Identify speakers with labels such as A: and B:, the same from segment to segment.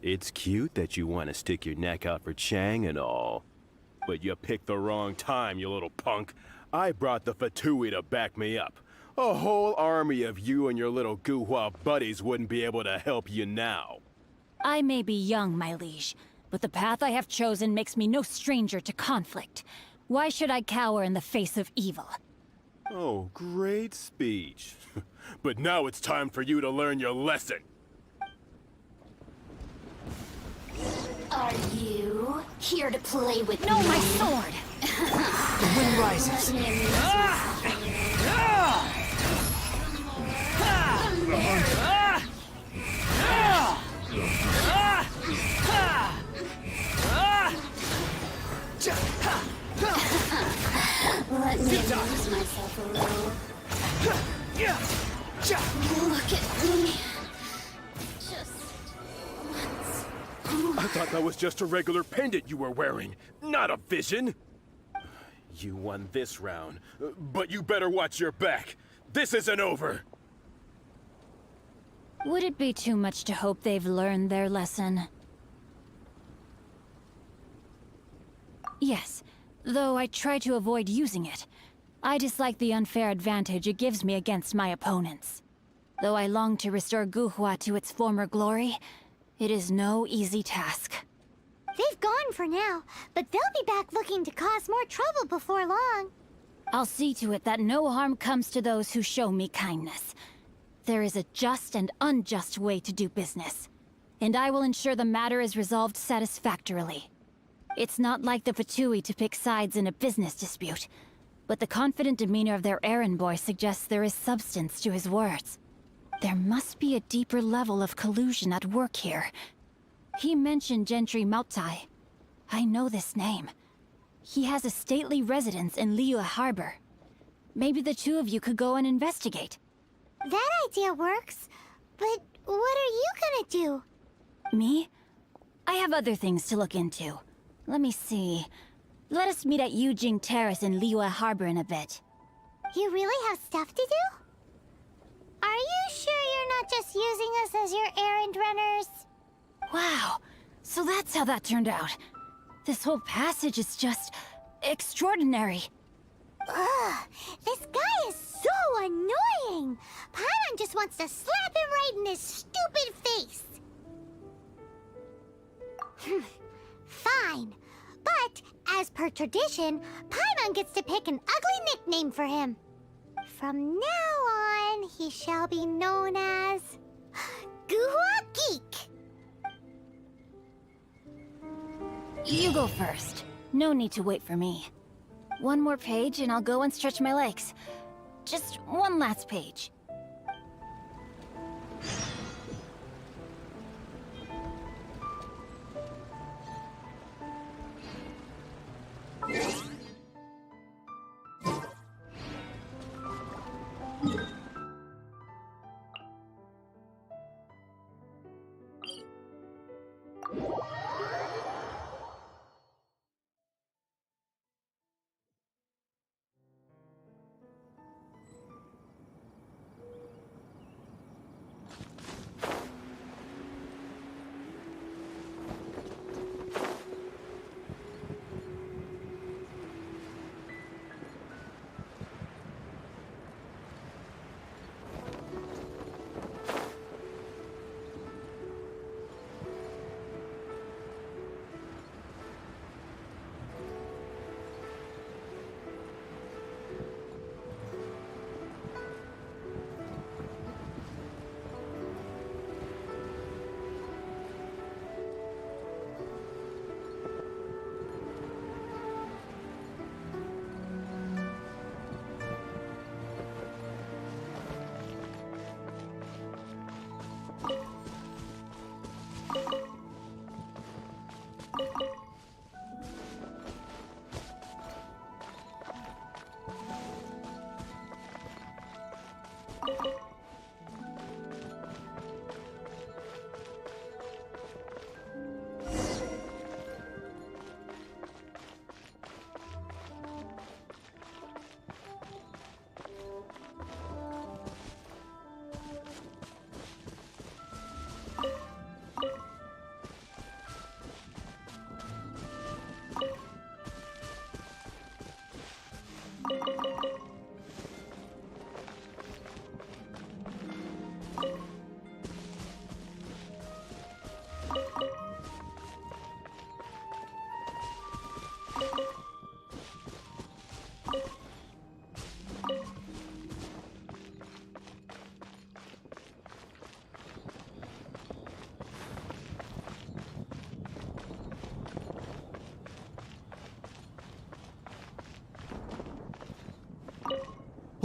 A: It's cute that you want to stick your neck out for Chang and all. But you picked the wrong time, you little punk. I brought the Fatui to back me up. A whole army of you and your little Guhua buddies wouldn't be able to help you now.
B: I may be young, my liege, but the path I have chosen makes me no stranger to conflict. Why should I cower in the face of evil?
A: Oh, great speech. But now it's time for you to learn your lesson.
C: Are you here to play with
B: No,
C: me?
B: my sword!
D: The wind rises.
C: Let me amuse myself a little. Look at me. Just once.
A: I thought that was just a regular pendant you were wearing, not a vision. You won this round, but you better watch your back. This isn't over.
B: Would it be too much to hope they've learned their lesson? Yes, though I try to avoid using it. I dislike the unfair advantage it gives me against my opponents. Though I long to restore Guhua to its former glory, it is no easy task.
E: They've gone for now, but they'll be back looking to cause more trouble before long.
B: I'll see to it that no harm comes to those who show me kindness. There is a just and unjust way to do business, and I will ensure the matter is resolved satisfactorily. It's not like the Fatui to pick sides in a business dispute, but the confident demeanor of their errand boy suggests there is substance to his words. There must be a deeper level of collusion at work here. He mentioned Gentry Maotai. I know this name. He has a stately residence in Liyue Harbor. Maybe the two of you could go and investigate.
E: That idea works, but what are you gonna do?
B: Me? I have other things to look into. Let me see. Let us meet at Yujing Terrace in Liyue Harbor in a bit.
E: You really have stuff to do? Are you sure you're not just using us as your errand runners?
B: Wow, so that's how that turned out. This whole passage is just extraordinary.
E: Ugh, this guy is so annoying! Paimon just wants to slap him right in his stupid face! Fine, but as per tradition, Paimon gets to pick an ugly nickname for him. From now on, he shall be known as... Guhua Geek!
B: You go first. No need to wait for me. One more page and I'll go and stretch my legs. Just one last page.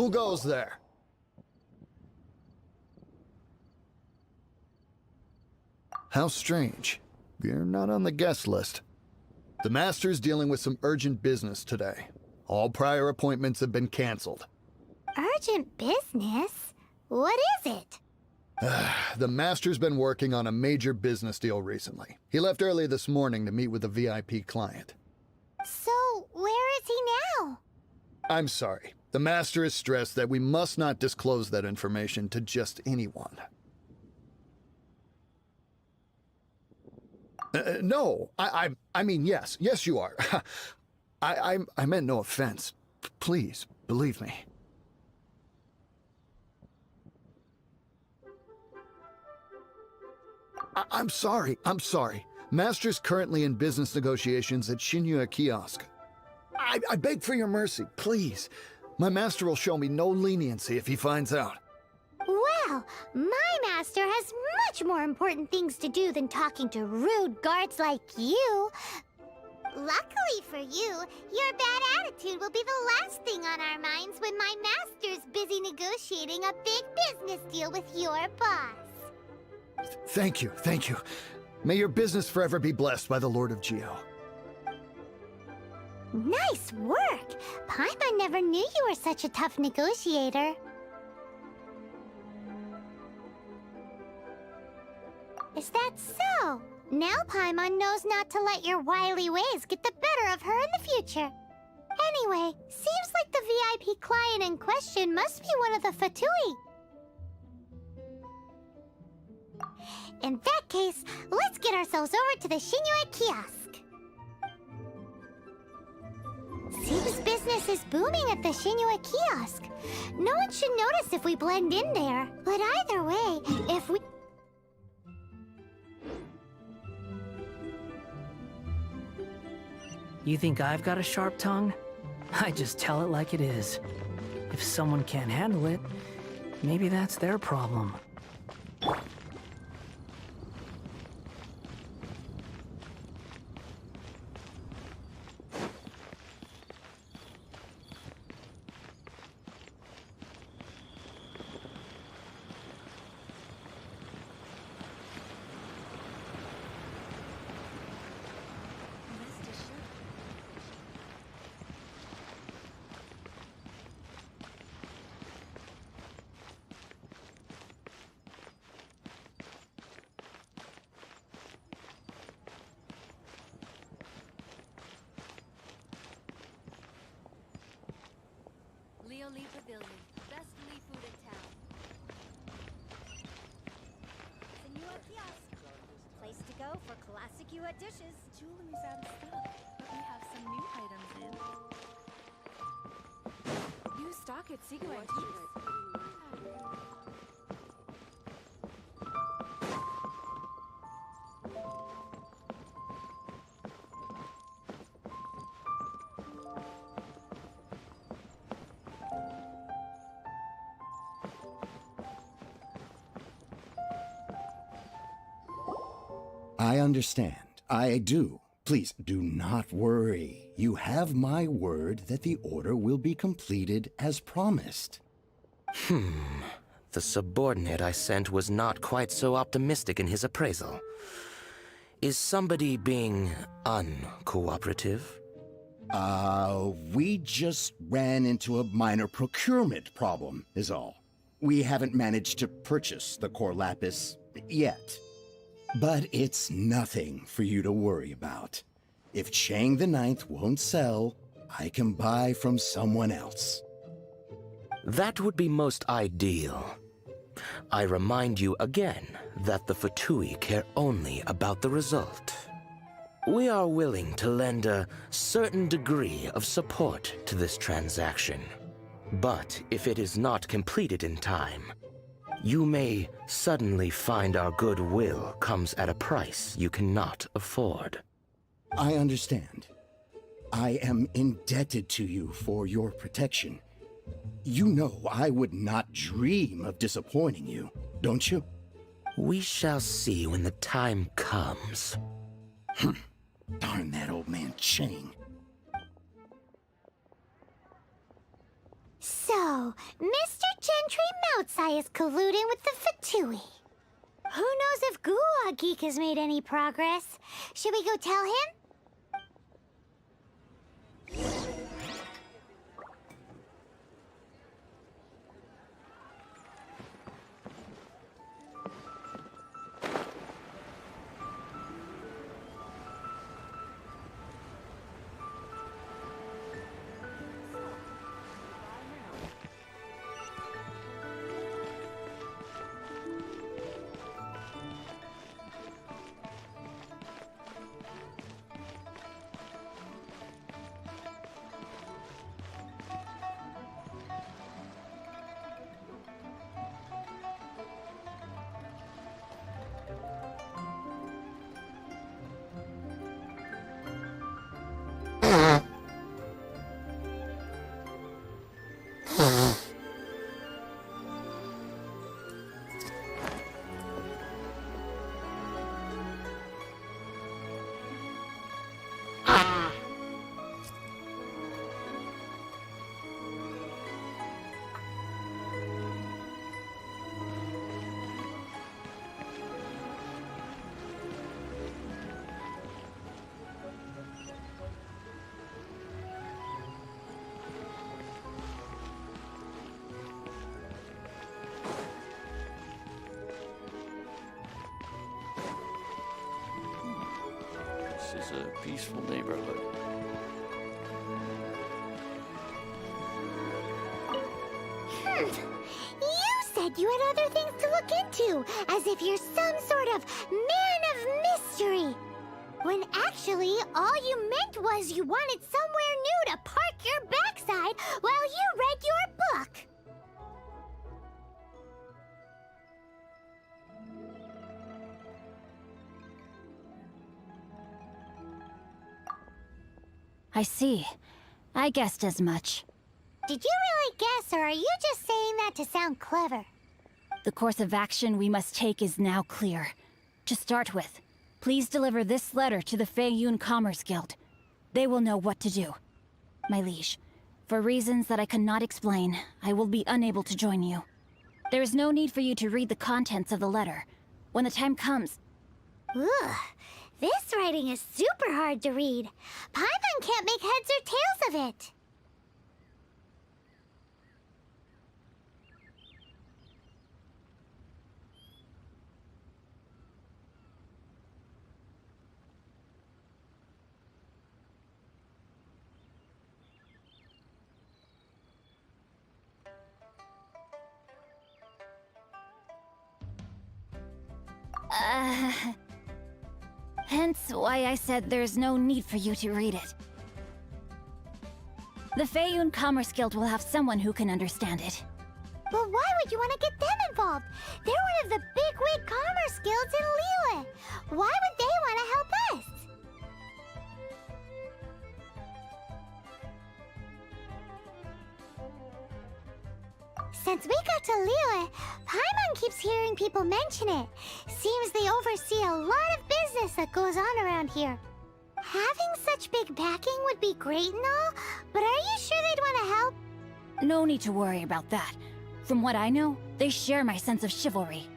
F: Who goes there? How strange. You're not on the guest list. The Master's dealing with some urgent business today. All prior appointments have been canceled.
E: Urgent business? What is it?
F: The Master's been working on a major business deal recently. He left early this morning to meet with a VIP client.
E: So, where is he now?
F: I'm sorry. The Master is stressed that we must not disclose that information to just anyone. No, I mean, yes, you are. I meant no offense. Please, believe me. I'm sorry. Master's currently in business negotiations at Shinya Kiosk. I beg for your mercy, please. My master will show me no leniency if he finds out.
E: Well, my master has much more important things to do than talking to rude guards like you. Luckily for you, your bad attitude will be the last thing on our minds when my master's busy negotiating a big business deal with your boss.
F: Thank you. May your business forever be blessed by the Lord of Geo.
E: Nice work! Paimon never knew you were such a tough negotiator. Is that so? Now Paimon knows not to let your wily ways get the better of her in the future. Anyway, seems like the VIP client in question must be one of the Fatui. In that case, let's get ourselves over to the Shinue Kiosk. Seems business is booming at the Shinue Kiosk. No one should notice if we blend in there. But either way, if we...
D: You think I've got a sharp tongue? I just tell it like it is. If someone can't handle it, maybe that's their problem.
B: Lee Pavilion, best Lee food in town.
G: Senua Kiosk, place to go for classic Yua dishes.
H: Jewelry's out of stock, but we have some new items in. New stock at Sigo Antiques.
I: I understand. I do. Please do not worry. You have my word that the order will be completed as promised.
J: The subordinate I sent was not quite so optimistic in his appraisal. Is somebody being uncooperative?
I: We just ran into a minor procurement problem, is all. We haven't managed to purchase the core lapis yet. But it's nothing for you to worry about. If Chang the Ninth won't sell, I can buy from someone else.
J: That would be most ideal. I remind you again that the Fatui care only about the result. We are willing to lend a certain degree of support to this transaction. But if it is not completed in time, you may suddenly find our goodwill comes at a price you cannot afford.
I: I understand. I am indebted to you for your protection. You know I would not dream of disappointing you, don't you?
J: We shall see when the time comes.
I: Darn that old man Chang.
E: So, Mr. Gentry Moutsai is colluding with the Fatui. Who knows if Gua Geek has made any progress? Should we go tell him?
K: This is a peaceful neighborhood.
E: You said you had other things to look into, as if you're some sort of man of mystery. When actually, all you meant was you wanted somewhere new to park your backside while you read your book.
B: I see. I guessed as much.
E: Did you really guess, or are you just saying that to sound clever?
B: The course of action we must take is now clear. To start with, please deliver this letter to the Feiyun Commerce Guild. They will know what to do. My liege, for reasons that I cannot explain, I will be unable to join you. There is no need for you to read the contents of the letter. When the time comes...
E: Ugh, this writing is super hard to read. Paimon can't make heads or tails of it.
B: Hence why I said there's no need for you to read it. The Feiyun Commerce Guild will have someone who can understand it.
E: But why would you want to get them involved? They're one of the bigwig commerce guilds in Liyue. Why would they want to help us? Since we got to Liyue, Paimon keeps hearing people mention it. Seems they oversee a lot of business that goes on around here. Having such big backing would be great and all, but are you sure they'd want to help?
B: No need to worry about that. From what I know, they share my sense of chivalry.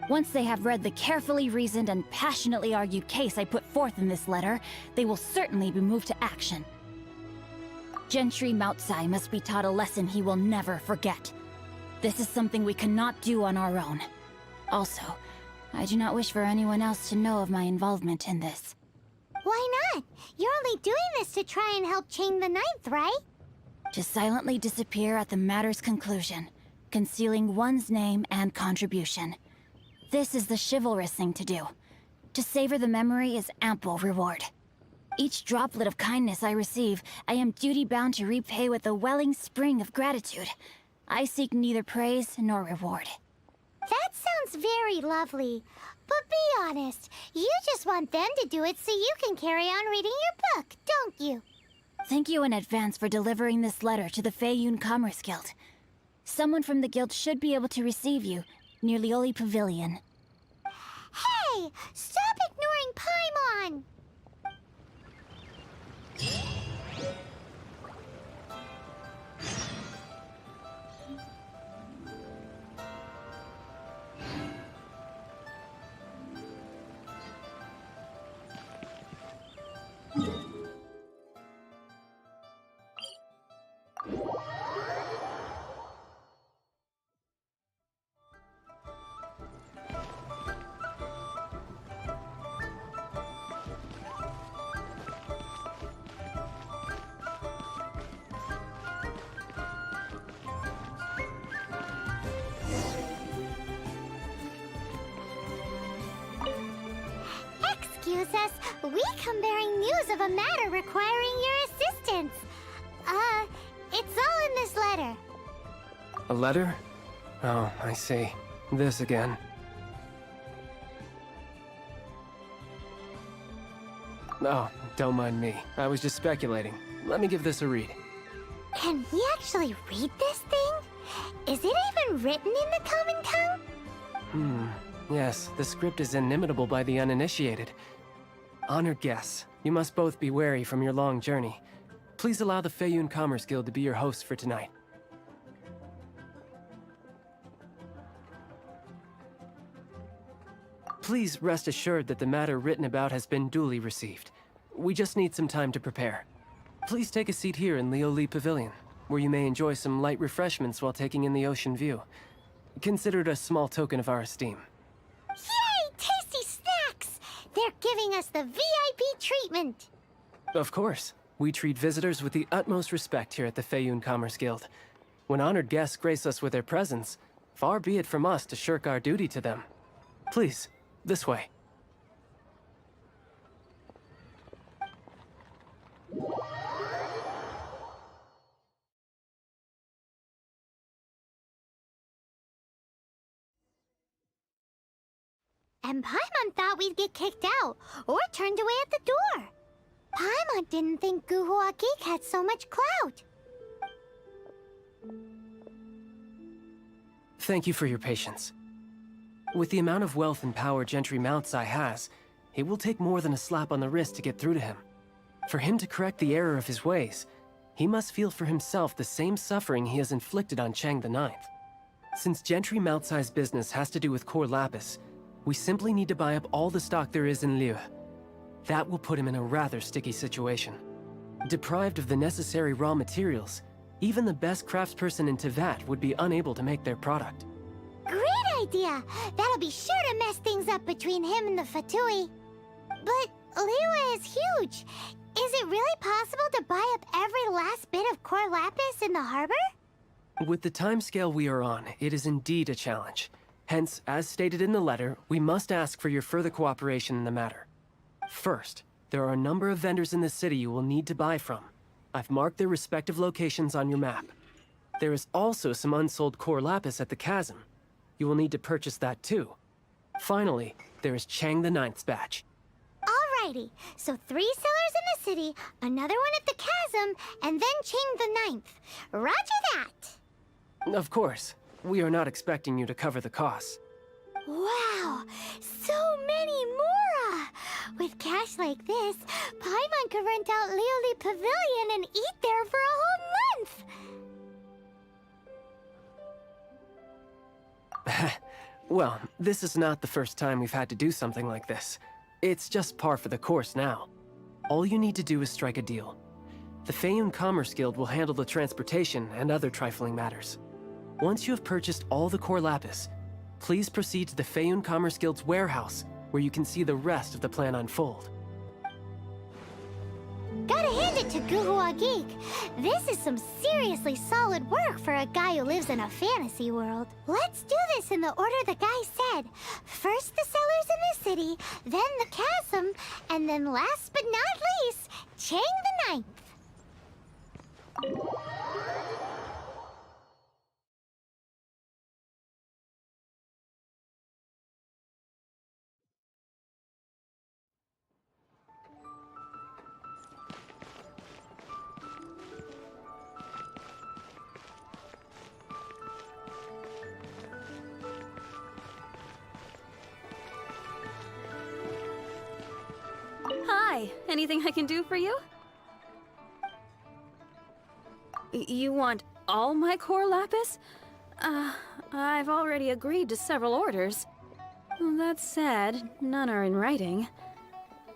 B: Once they have read the carefully reasoned and passionately argued case I put forth in this letter, they will certainly be moved to action. Gentry Moutsai must be taught a lesson he will never forget. This is something we cannot do on our own. Also, I do not wish for anyone else to know of my involvement in this.
E: Why not? You're only doing this to try and help Chain the Ninth, right?
B: To silently disappear at the matter's conclusion, concealing one's name and contribution. This is the chivalrous thing to do. To savor the memory is ample reward. Each droplet of kindness I receive, I am duty-bound to repay with a welling spring of gratitude. I seek neither praise nor reward.
E: That sounds very lovely. But be honest, you just want them to do it so you can carry on reading your book, don't you?
B: Thank you in advance for delivering this letter to the Feiyun Commerce Guild. Someone from the guild should be able to receive you near Lioli Pavilion.
E: Hey! Stop ignoring Paimon! Excuse us, we come bearing news of a matter requiring your assistance. It's all in this letter.
L: A letter? Oh, I see. This again. Oh, don't mind me. I was just speculating. Let me give this a read.
E: Can we actually read this thing? Is it even written in the common tongue?
L: Yes, the script is inimitable by the uninitiated. Honored guests, you must both be wary from your long journey. Please allow the Feiyun Commerce Guild to be your host for tonight. Please rest assured that the matter written about has been duly received. We just need some time to prepare. Please take a seat here in Leo Lee Pavilion, where you may enjoy some light refreshments while taking in the ocean view. Consider it a small token of our esteem.
E: Yay! Tasty snacks! They're giving us the VIP treatment!
L: Of course. We treat visitors with the utmost respect here at the Feiyun Commerce Guild. When honored guests grace us with their presence, far be it from us to shirk our duty to them. Please, this way.
E: And Paimon thought we'd get kicked out, or turned away at the door. Paimon didn't think Guhua Geek had so much clout.
L: Thank you for your patience. With the amount of wealth and power Gentry Mount Sai has, it will take more than a slap on the wrist to get through to him. For him to correct the error of his ways, he must feel for himself the same suffering he has inflicted on Chang the Ninth. Since Gentry Mount Sai's business has to do with core lapis, we simply need to buy up all the stock there is in Liu. That will put him in a rather sticky situation. Deprived of the necessary raw materials, even the best craftsperson in Teyvat would be unable to make their product.
E: Great idea! That'll be sure to mess things up between him and the Fatui. But Liyue is huge. Is it really possible to buy up every last bit of core lapis in the harbor?
L: With the timescale we are on, it is indeed a challenge. Hence, as stated in the letter, we must ask for your further cooperation in the matter. First, there are a number of vendors in the city you will need to buy from. I've marked their respective locations on your map. There is also some unsold core lapis at the chasm. You will need to purchase that too. Finally, there is Chang the Ninth's batch.
E: Alrighty, so 3 sellers in the city, another one at the chasm, and then Chang the Ninth. Roger that!
L: Of course, we are not expecting you to cover the costs.
E: Wow, so many more! With cash like this, Paimon could rent out Lioli Pavilion and eat there for a whole month!
L: Well, this is not the first time we've had to do something like this. It's just par for the course now. All you need to do is strike a deal. The Feiyun Commerce Guild will handle the transportation and other trifling matters. Once you have purchased all the core lapis, please proceed to the Feiyun Commerce Guild's warehouse, where you can see the rest of the plan unfold.
E: Gotta hand it to Guhua Geek. This is some seriously solid work for a guy who lives in a fantasy world. Let's do this in the order the guy said. First the sellers in the city, then the chasm, and then last but not least, Chang the Ninth.
H: Hi, anything I can do for you? You want all my core lapis? I've already agreed to several orders. That said, none are in writing.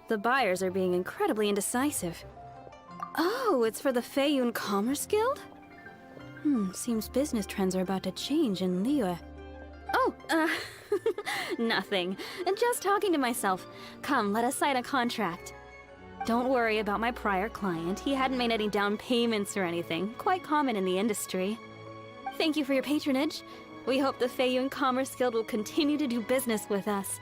H: The buyers are being incredibly indecisive. Oh, it's for the Feiyun Commerce Guild? Seems business trends are about to change in Liyue. Oh, nothing. Just talking to myself. Come, let us sign a contract. Don't worry about my prior client. He hadn't made any down payments or anything. Quite common in the industry. Thank you for your patronage. We hope the Feiyun Commerce Guild will continue to do business with us.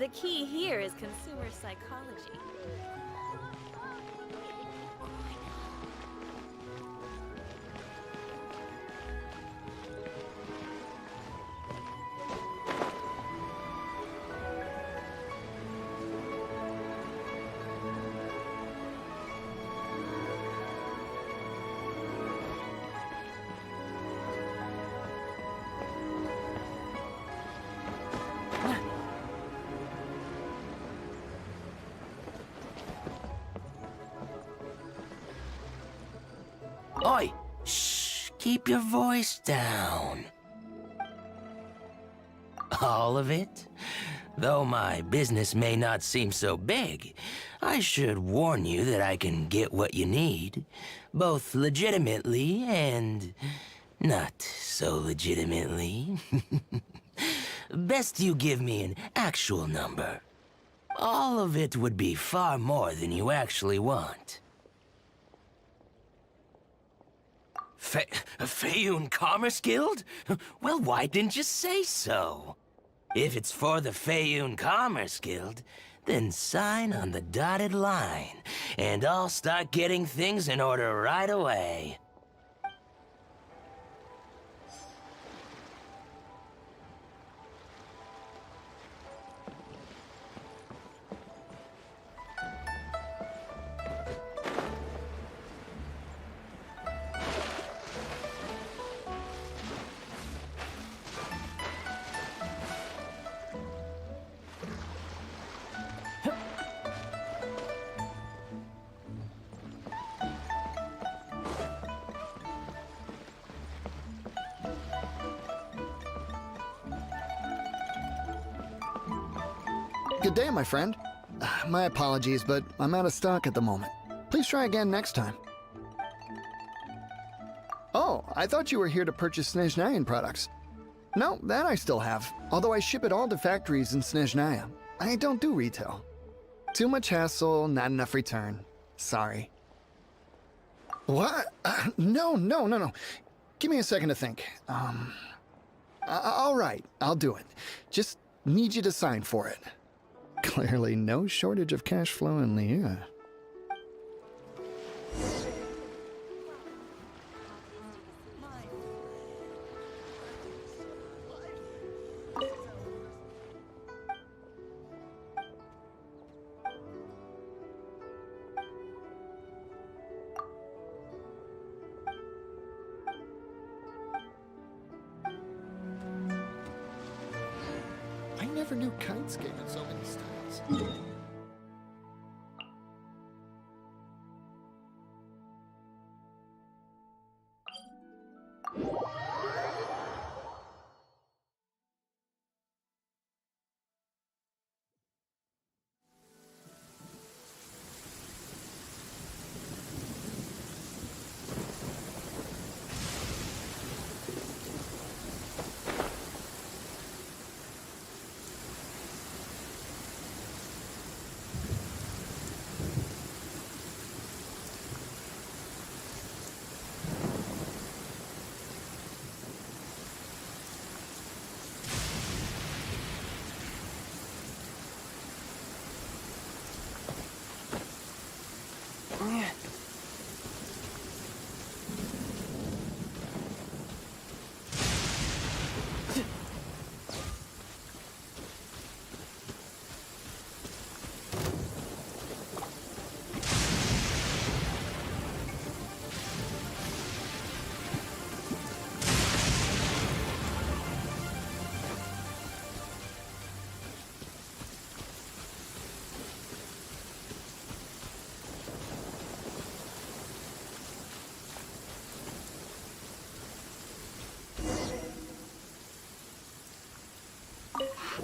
H: The key here is consumer psychology.
J: Oi! Shh! Keep your voice down. All of it? Though my business may not seem so big, I should warn you that I can get what you need, both legitimately and not so legitimately. Best you give me an actual number. All of it would be far more than you actually want. Feyun Commerce Guild? Well, why didn't you say so? If it's for the Feyun Commerce Guild, then sign on the dotted line, and I'll start getting things in order right away.
F: Good day, my friend. My apologies, but I'm out of stock at the moment. Please try again next time. Oh, I thought you were here to purchase Snezhnayan products. No, that I still have, although I ship it all to factories in Snezhnaya. I don't do retail. Too much hassle, not enough return. Sorry. What? No. Give me a second to think. All right, I'll do it. Just need you to sign for it. Clearly no shortage of cash flow in Liyue. I never knew kites came in so many styles.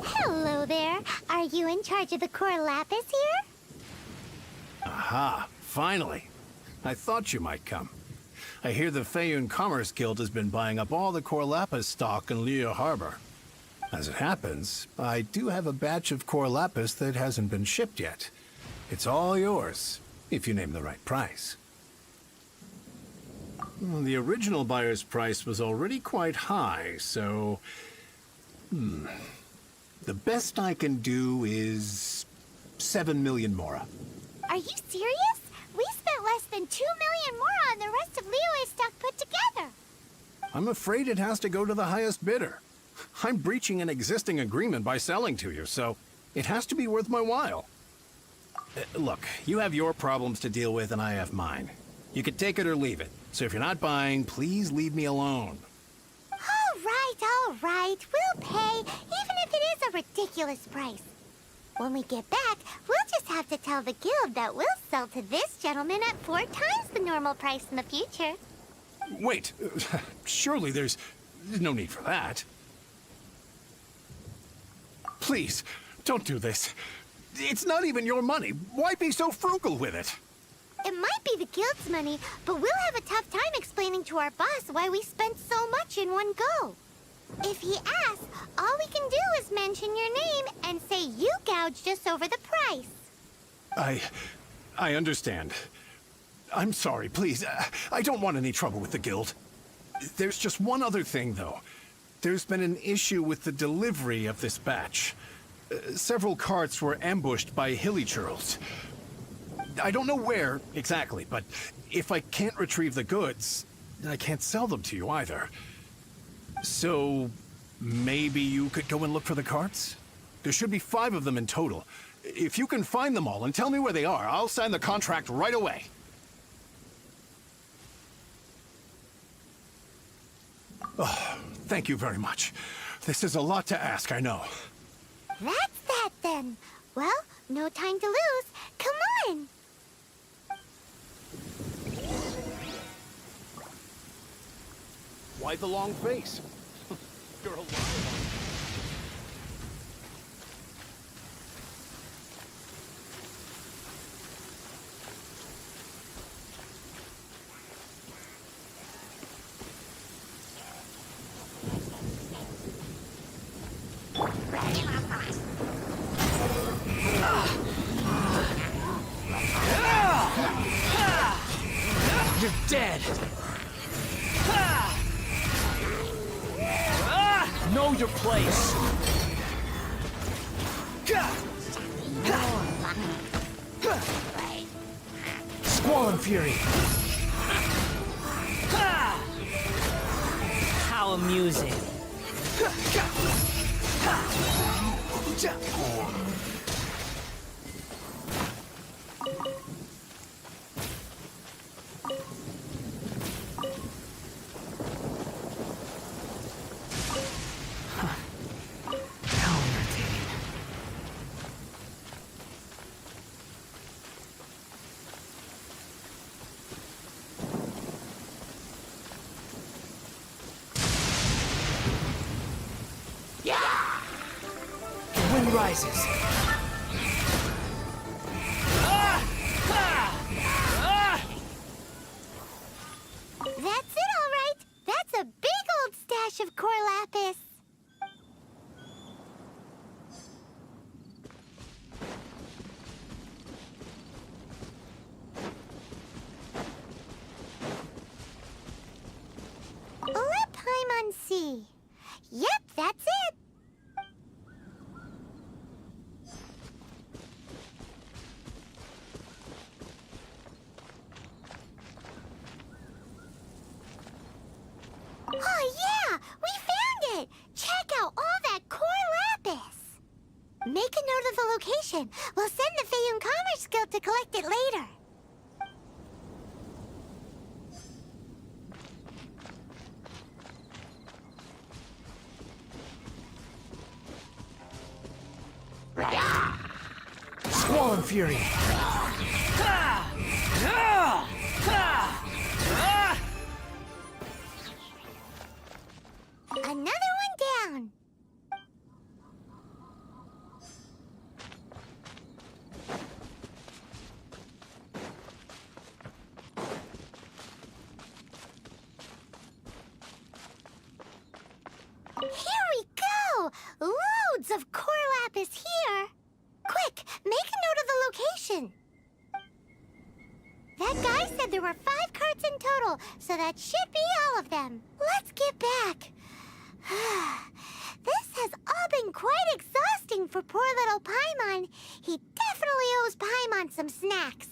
E: Hello there. Are you in charge of the core lapis here?
M: Aha, finally. I thought you might come. I hear the Feyun Commerce Guild has been buying up all the core lapis stock in Liyue Harbor. As it happens, I do have a batch of core lapis that hasn't been shipped yet. It's all yours, if you name the right price. Well, the original buyer's price was already quite high, so... The best I can do is 7 million mora.
E: Are you serious? We spent less than 2 million more on the rest of Liyue's stock put together.
M: I'm afraid it has to go to the highest bidder. I'm breaching an existing agreement by selling to you, so it has to be worth my while. Look, you have your problems to deal with and I have mine. You can take it or leave it. So if you're not buying, please leave me alone.
E: All right. We'll pay, even if it is a ridiculous price. When we get back, we'll just have to tell the guild that we'll sell to this gentleman at 4 times the normal price in the future.
M: Wait, surely there's no need for that. Please, don't do this. It's not even your money. Why be so frugal with it?
E: It might be the guild's money, but we'll have a tough time explaining to our boss why we spent so much in one go. If he asks, all we can do is mention your name and say you gouged us over the price.
M: I understand. I'm sorry, please. I don't want any trouble with the guild. There's just one other thing, though. There's been an issue with the delivery of this batch. Several carts were ambushed by hilly churls. I don't know where exactly, but if I can't retrieve the goods, I can't sell them to you either. So maybe you could go and look for the carts? There should be 5 of them in total. If you can find them all and tell me where they are, I'll sign the contract right away. Oh, thank you very much. This is a lot to ask, I know.
E: That's that then. Well, no time to lose. Come on!
A: Why the long face? You're alive.
D: You're dead! Know your place! Squall Fury! How amusing! Wind rises.
E: That's it, all right. That's a big old stash of core lapis. Let Paimon see. Yep, that's it. Oh yeah, we found it! Check out all that core lapis! Make a note of the location. We'll send the Feiyun Commerce Guild to collect it later.
D: Squall Fury!
E: Another one down. Here we go! Loads of core lapis here. Quick, make a note of the location. That guy said there were 5 carts in total, so that should be all of them. Let's get back. This has all been quite exhausting. looking for poor little Paimon, he definitely owes Paimon some snacks.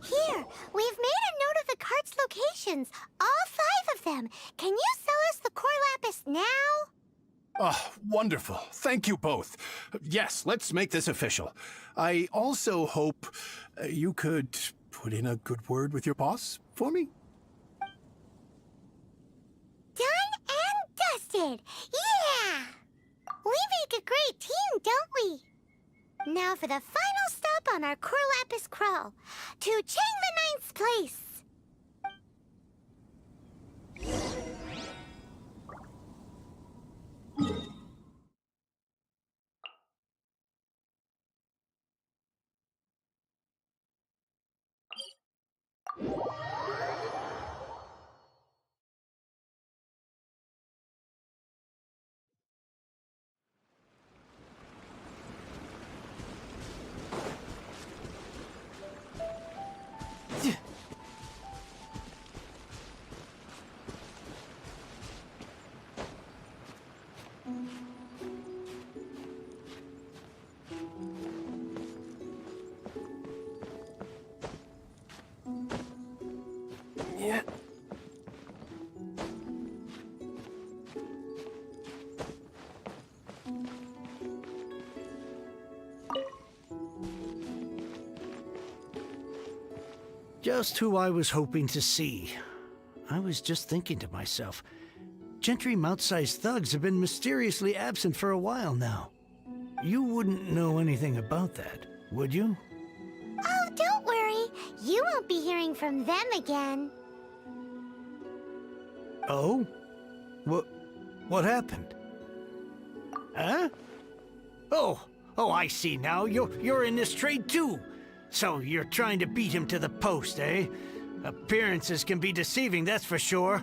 E: Here, we've made a note of the cart's locations, all 5 of them. Can you sell us the core lapis now?
M: Oh, wonderful. Thank you both. Yes, let's make this official. I also hope you could put in a good word with your boss for me.
E: Done and dusted! Yeah! We make a great team, don't we? Now for the final stop on our core lapis crawl, to Chang the Ninth's place.
L: Yeah.
N: Just who I was hoping to see. I was just thinking to myself, Gentry Mount-sized thugs have been mysteriously absent for a while now. You wouldn't know anything about that, would you?
E: Oh, don't worry. You won't be hearing from them again.
N: Oh? What happened? Huh? Oh, I see now. You're in this trade too. So you're trying to beat him to the post, eh? Appearances can be deceiving, that's for sure.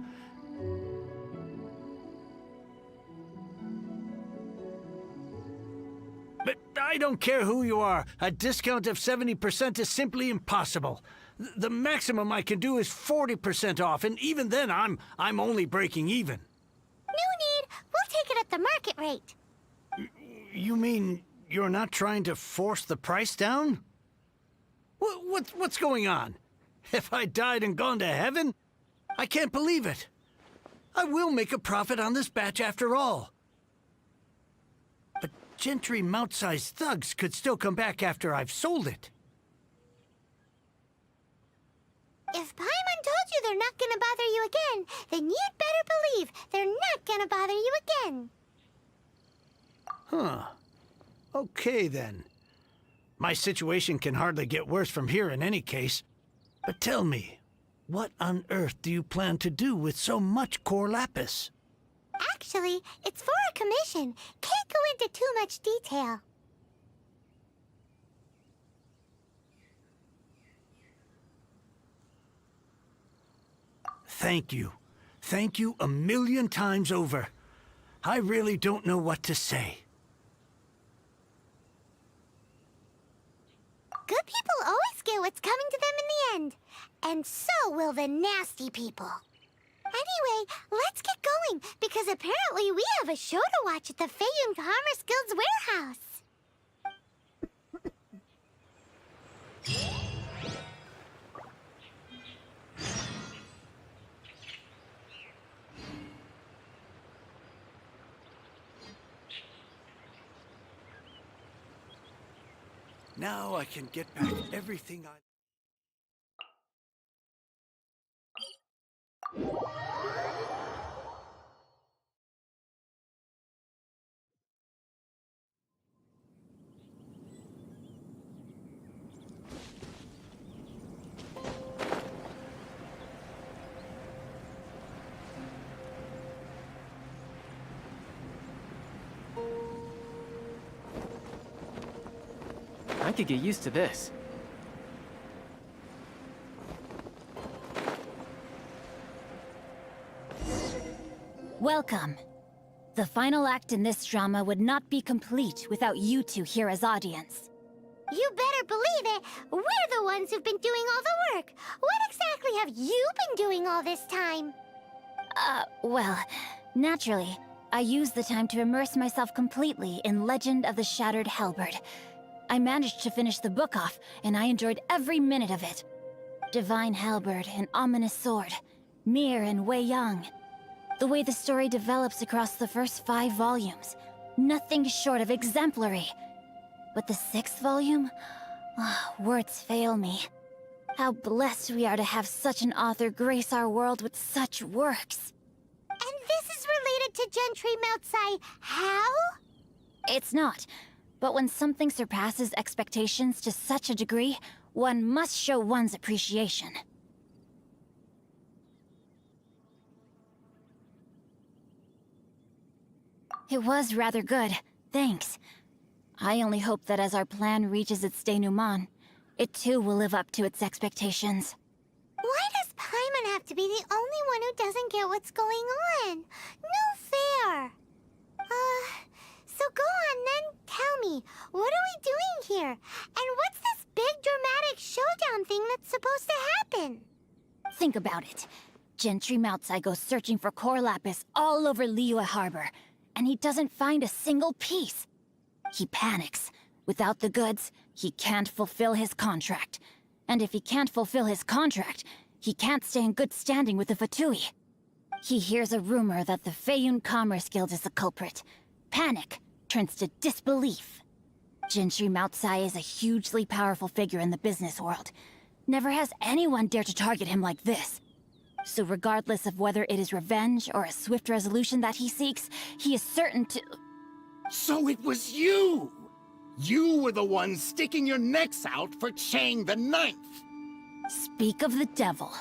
N: But I don't care who you are. A discount of 70% is simply impossible. The maximum I can do is 40% off, and even then I'm only breaking even.
E: No need. We'll take it at the market rate.
N: You mean you're not trying to force the price down? What's going on? Have I died and gone to heaven? I can't believe it. I will make a profit on this batch after all. But Gentry Mount-sized thugs could still come back after I've sold it.
E: If Paimon told you they're not gonna bother you again, then you'd better believe they're not gonna bother you again.
N: Huh. Okay, then. My situation can hardly get worse from here in any case. But tell me, what on earth do you plan to do with so much core lapis?
E: Actually, it's for a commission. Can't go into too much detail.
N: Thank you. Thank you a million times over. I really don't know what to say.
E: Good people always get what's coming to them in the end. And so will the nasty people. Anyway, let's get going, because apparently we have a show to watch at the Feiyun Commerce Guild's warehouse.
N: Now I can get back everything I...
L: I could get used to this.
B: Welcome. The final act in this drama would not be complete without you two here as audience.
E: You better believe it. We're the ones who've been doing all the work. What exactly have you been doing all this time?
B: Well, naturally, I used the time to immerse myself completely in Legend of the Shattered Halberd. I managed to finish the book off, and I enjoyed every minute of it. Divine Halberd, an ominous sword. Mir and Wei Yang. The way the story develops across the first 5 volumes. Nothing short of exemplary. But the 6th volume? Words fail me. How blessed we are to have such an author grace our world with such works.
E: And this is related to Gentry Moutsai how?
B: It's not. But when something surpasses expectations to such a degree, one must show one's appreciation. It was rather good, thanks. I only hope that as our plan reaches its denouement, it too will live up to its expectations.
E: Why does Paimon have to be the only one who doesn't get what's going on? No fair. So go on then, tell me, what are we doing here? And what's this big dramatic showdown thing that's supposed to happen?
B: Think about it. Gentry Moutsai goes searching for core lapis all over Liyue Harbor, and he doesn't find a single piece. He panics. Without the goods, he can't fulfill his contract. And if he can't fulfill his contract, he can't stay in good standing with the Fatui. He hears a rumor that the Feiyun Commerce Guild is the culprit. Panic turns to disbelief. Gentry Moutsai is a hugely powerful figure in the business world. Never has anyone dared to target him like this. So regardless of whether it is revenge or a swift resolution that he seeks, he is certain to...
I: So it was you! You were the one sticking your necks out for Chang the Ninth!
B: Speak of the devil.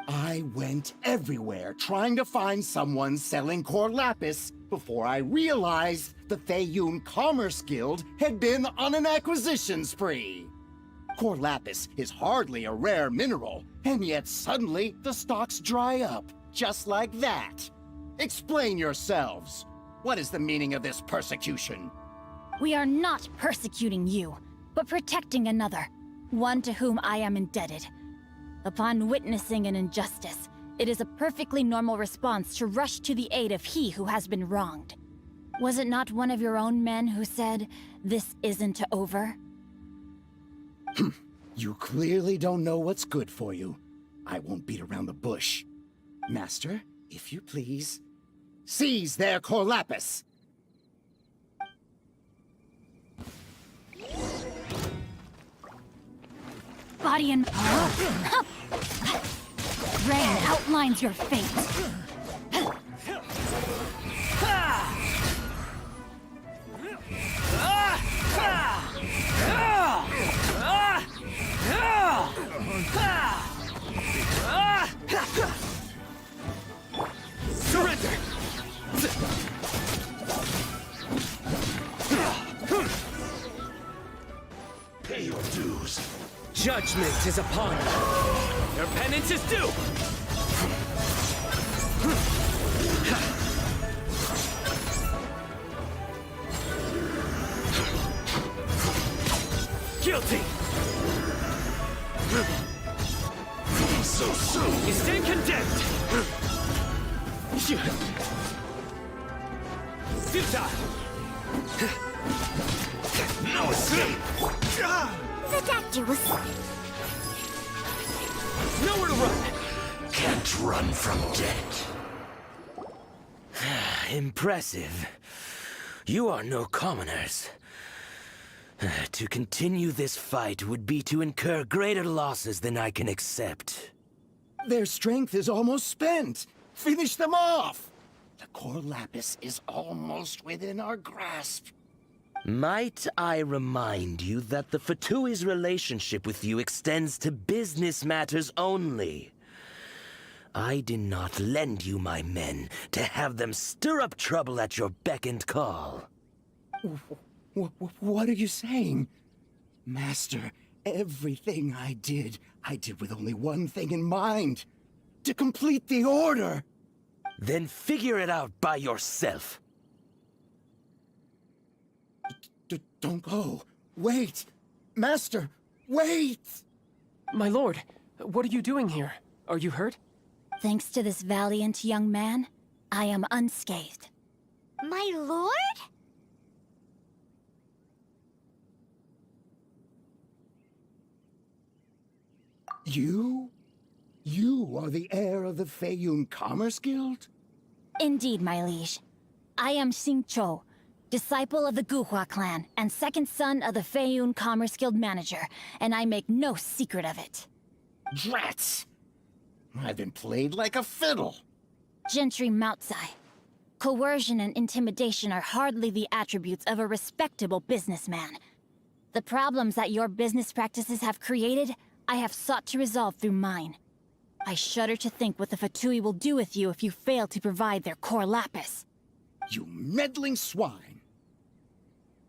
I: I went everywhere trying to find someone selling core lapis before I realized the Feiyun Commerce Guild had been on an acquisition spree. Core lapis is hardly a rare mineral, and yet suddenly the stocks dry up, just like that. Explain yourselves. What is the meaning of this persecution?
B: We are not persecuting you, but protecting another, one to whom I am indebted. Upon witnessing an injustice, it is a perfectly normal response to rush to the aid of he who has been wronged. Was it not one of your own men who said, "This isn't over"?
I: You clearly don't know what's good for you. I won't beat around the bush. Master, if you please, seize their core lapis!
B: Body and... Rain outlines your fate.
L: Surrender!
O: Pay your dues.
L: Judgment is upon you. Your penance is due! Guilty!
O: So soon!
L: You stand condemned!
O: No escape!
E: The doctor was...
J: Nowhere to run!
O: Can't run from death.
J: Impressive. You are no commoners. To continue this fight would be to incur greater losses than I can accept.
I: Their strength is almost spent. Finish them off! The core lapis is almost within our grasp.
J: Might I remind you that the Fatui's relationship with you extends to business matters only? I did not lend you my men to have them stir up trouble at your beck and call.
I: What are you saying? Master, everything I did with only one thing in mind. To complete the order!
J: Then figure it out by yourself.
I: Don't go. Wait! Master, wait!
L: My lord, what are you doing here? Are you hurt?
B: Thanks to this valiant young man, I am unscathed.
E: My lord?
I: You? You are the heir of the Feiyun Commerce Guild?
B: Indeed, my liege. I am Xingqiu, disciple of the Guhua clan and second son of the Feiyun Commerce Guild manager, and I make no secret of it.
I: Drats! I've been played like a fiddle.
B: Gentry Moutsai. Coercion and intimidation are hardly the attributes of a respectable businessman. The problems that your business practices have created, I have sought to resolve through mine. I shudder to think what the Fatui will do with you if you fail to provide their core lapis.
I: You meddling swine.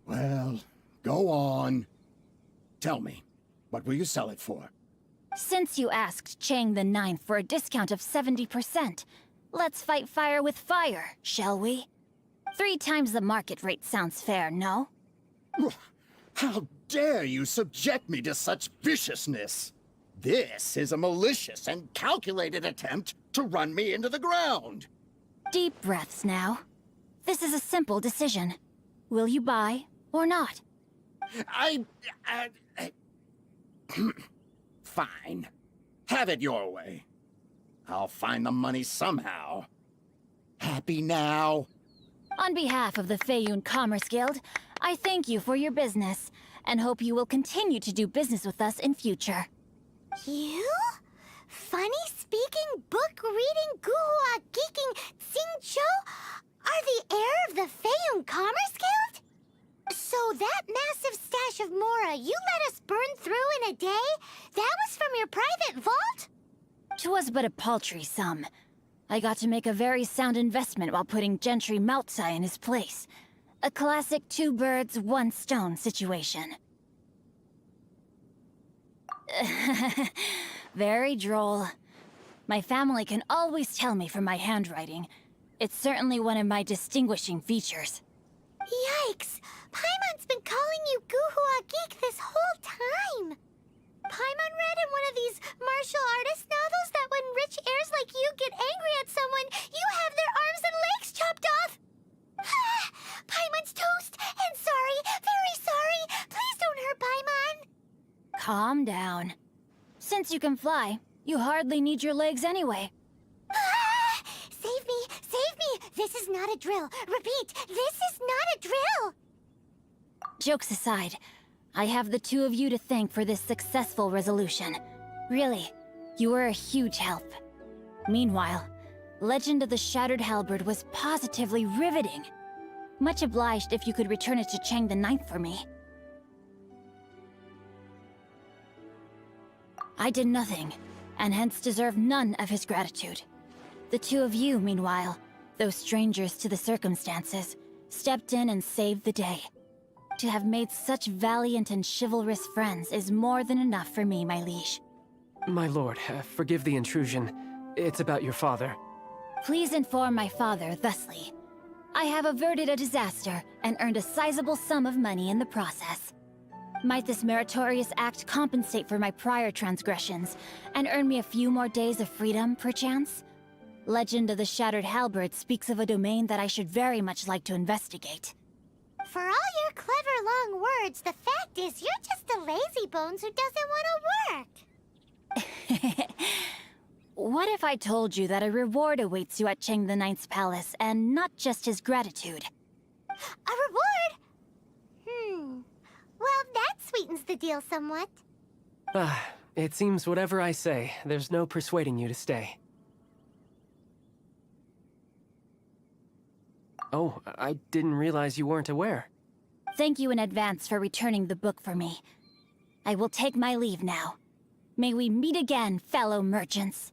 I: Well, go on. Tell me, what will you sell it for?
B: Since you asked Chang the Ninth for a discount of 70%, let's fight fire with fire, shall we? 3 times the market rate sounds fair, no?
I: How dare you subject me to such viciousness? This is a malicious and calculated attempt to run me into the ground.
B: Deep breaths now. This is a simple decision. Will you buy or not?
I: Fine. Have it your way. I'll find the money somehow. Happy now?
B: On behalf of the Feiyun Commerce Guild, I thank you for your business, and hope you will continue to do business with us in future.
E: You? Funny-speaking, book-reading, guhua geeking Xingqiu are the heir of the Feiyun Commerce Guild? So that massive stash of Mora you let us burn through in a day, that was from your private vault?
B: 'Twas but a paltry sum. I got to make a very sound investment while putting Gentry Moutsai in his place. A classic 2 birds, 1 stone situation. Very droll. My family can always tell me from my handwriting. It's certainly one of my distinguishing features.
E: Yikes! Paimon's been calling you Guhua Geek this whole time! Paimon read in one of these martial artist novels that when rich heirs like you get angry at someone, you have their arms and legs chopped off! Paimon's toast! And sorry, very sorry! Please don't hurt Paimon!
B: Calm down. Since you can fly, you hardly need your legs anyway.
E: Save me! Save me! This is not a drill! Repeat, this is not a drill!
B: Jokes aside, I have the 2 of you to thank for this successful resolution. Really, you were a huge help. Meanwhile, Legend of the Shattered Halberd was positively riveting. Much obliged if you could return it to Chang the Ninth for me. I did nothing, and hence deserve none of his gratitude. The 2 of you, meanwhile, though strangers to the circumstances, stepped in and saved the day. To have made such valiant and chivalrous friends is more than enough for me, my liege.
L: My lord, forgive the intrusion. It's about your father.
B: Please inform my father thusly. I have averted a disaster and earned a sizable sum of money in the process. Might this meritorious act compensate for my prior transgressions and earn me a few more days of freedom, perchance? Legend of the Shattered Halberd speaks of a domain that I should very much like to investigate.
E: For all your clever long words, the fact is you're just a lazy bones who doesn't want to work.
B: What if I told you that a reward awaits you at Cheng the Ninth's palace, and not just his gratitude?
E: A reward? Well, that sweetens the deal somewhat.
L: It seems whatever I say, there's no persuading you to stay. Oh, I didn't realize you weren't aware.
B: Thank you in advance for returning the book for me. I will take my leave now. May we meet again, fellow merchants.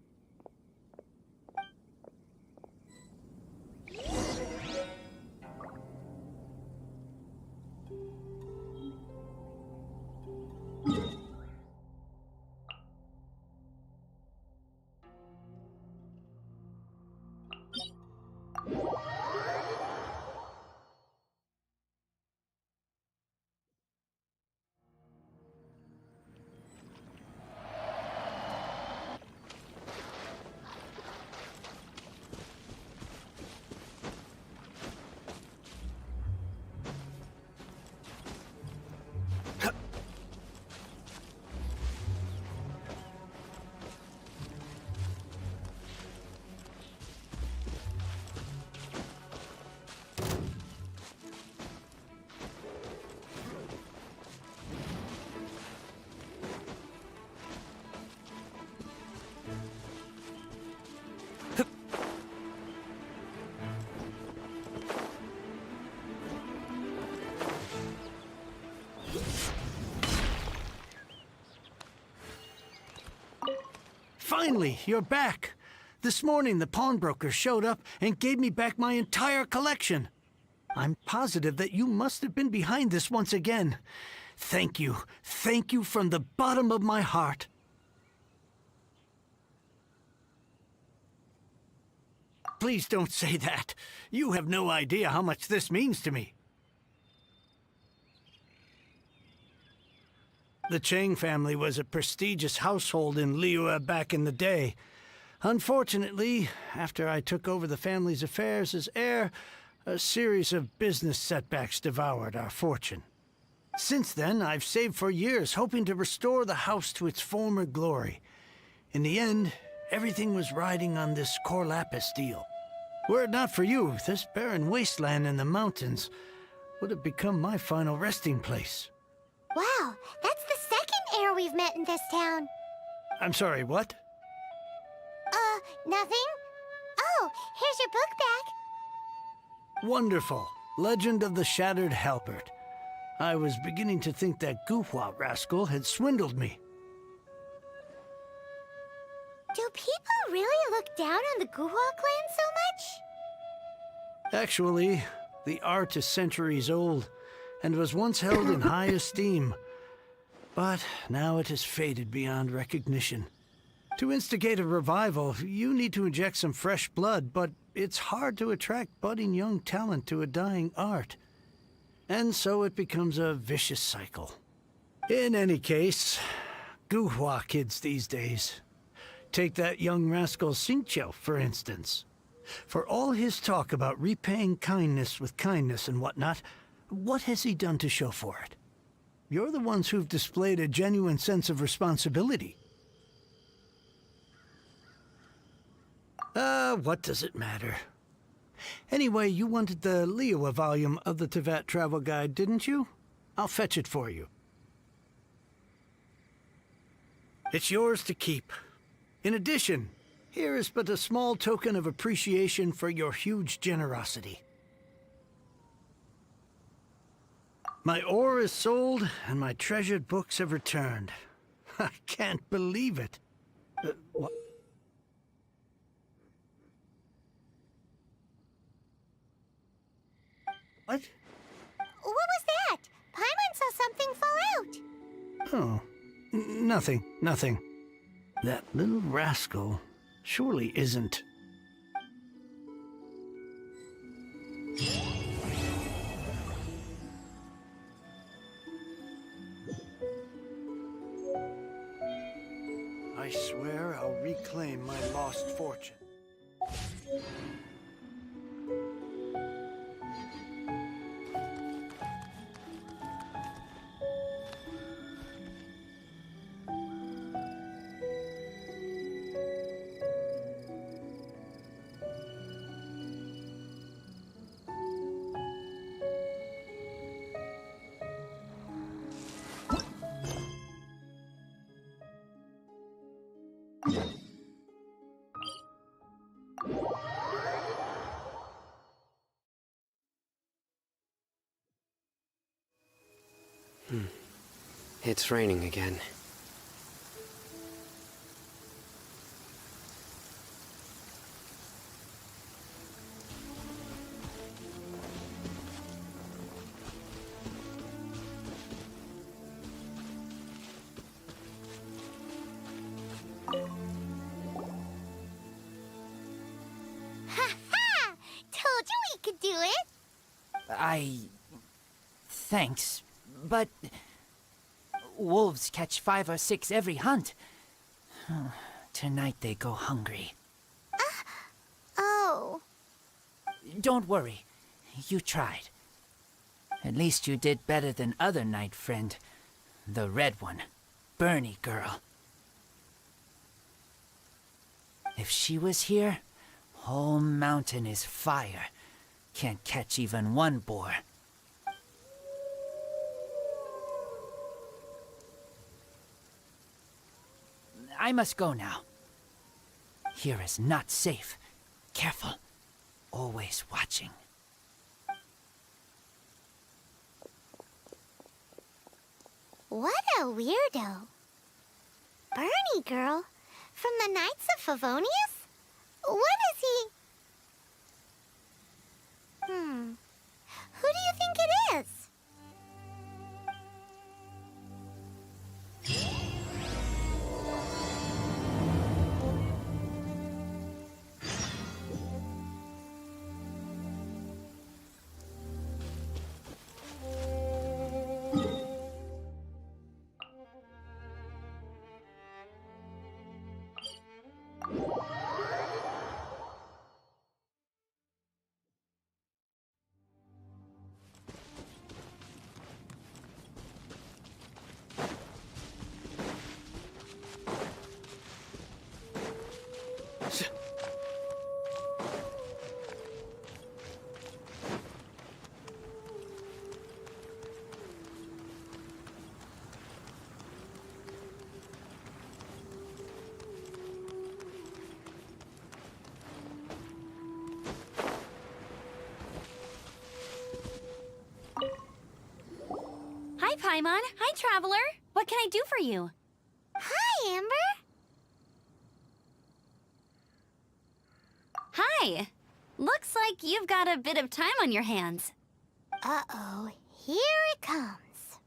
N: Finally, you're back. This morning, the pawnbroker showed up and gave me back my entire collection. I'm positive that you must have been behind this once again. Thank you. Thank you from the bottom of my heart. Please don't say that. You have no idea how much this means to me. The Chang family was a prestigious household in Liyue back in the day. Unfortunately, after I took over the family's affairs as heir, a series of business setbacks devoured our fortune. Since then, I've saved for years, hoping to restore the house to its former glory. In the end, everything was riding on this core lapis deal. Were it not for you, this barren wasteland in the mountains would have become my final resting place.
E: Wow, that's the second heir we've met in this town.
N: I'm sorry, what?
E: Nothing? Oh, here's your book back.
N: Wonderful. Legend of the Shattered Halberd. I was beginning to think that Guhua rascal had swindled me.
E: Do people really look down on the Guhua clan so much?
N: Actually, the art is centuries old, and was once held in high esteem. But now it has faded beyond recognition. To instigate a revival, you need to inject some fresh blood, but it's hard to attract budding young talent to a dying art. And so it becomes a vicious cycle. In any case, Guhua kids these days. Take that young rascal Xingqiu, for instance. For all his talk about repaying kindness with kindness and whatnot, what has he done to show for it? You're the ones who've displayed a genuine sense of responsibility. What does it matter? Anyway, you wanted the Liyue volume of the Teyvat travel guide, didn't you? I'll fetch it for you. It's yours to keep. In addition, here is but a small token of appreciation for your huge generosity. My ore is sold, and my treasured books have returned. I can't believe it. What? What?
E: What was that? Paimon saw something fall out.
N: Oh, nothing. That little rascal surely isn't. I swear I'll reclaim my lost fortune.
P: It's raining again.
E: Ha-ha! Told you we could do it!
Q: Thanks, but... wolves catch 5 or 6 every hunt. Tonight they go hungry.
E: Oh.
Q: Don't worry. You tried. At least you did better than other night friend. The red one. Bernie girl. If she was here, whole mountain is fire. Can't catch even one boar. I must go now. Here is not safe. Careful. Always watching.
E: What a weirdo. Bernie girl? From the Knights of Favonius? What is he? Who do you think it is?
H: Hi, Paimon. Hi, Traveler. What can I do for you?
E: Hi, Amber.
H: Hi. Looks like you've got a bit of time on your hands.
E: Uh-oh. Here it comes.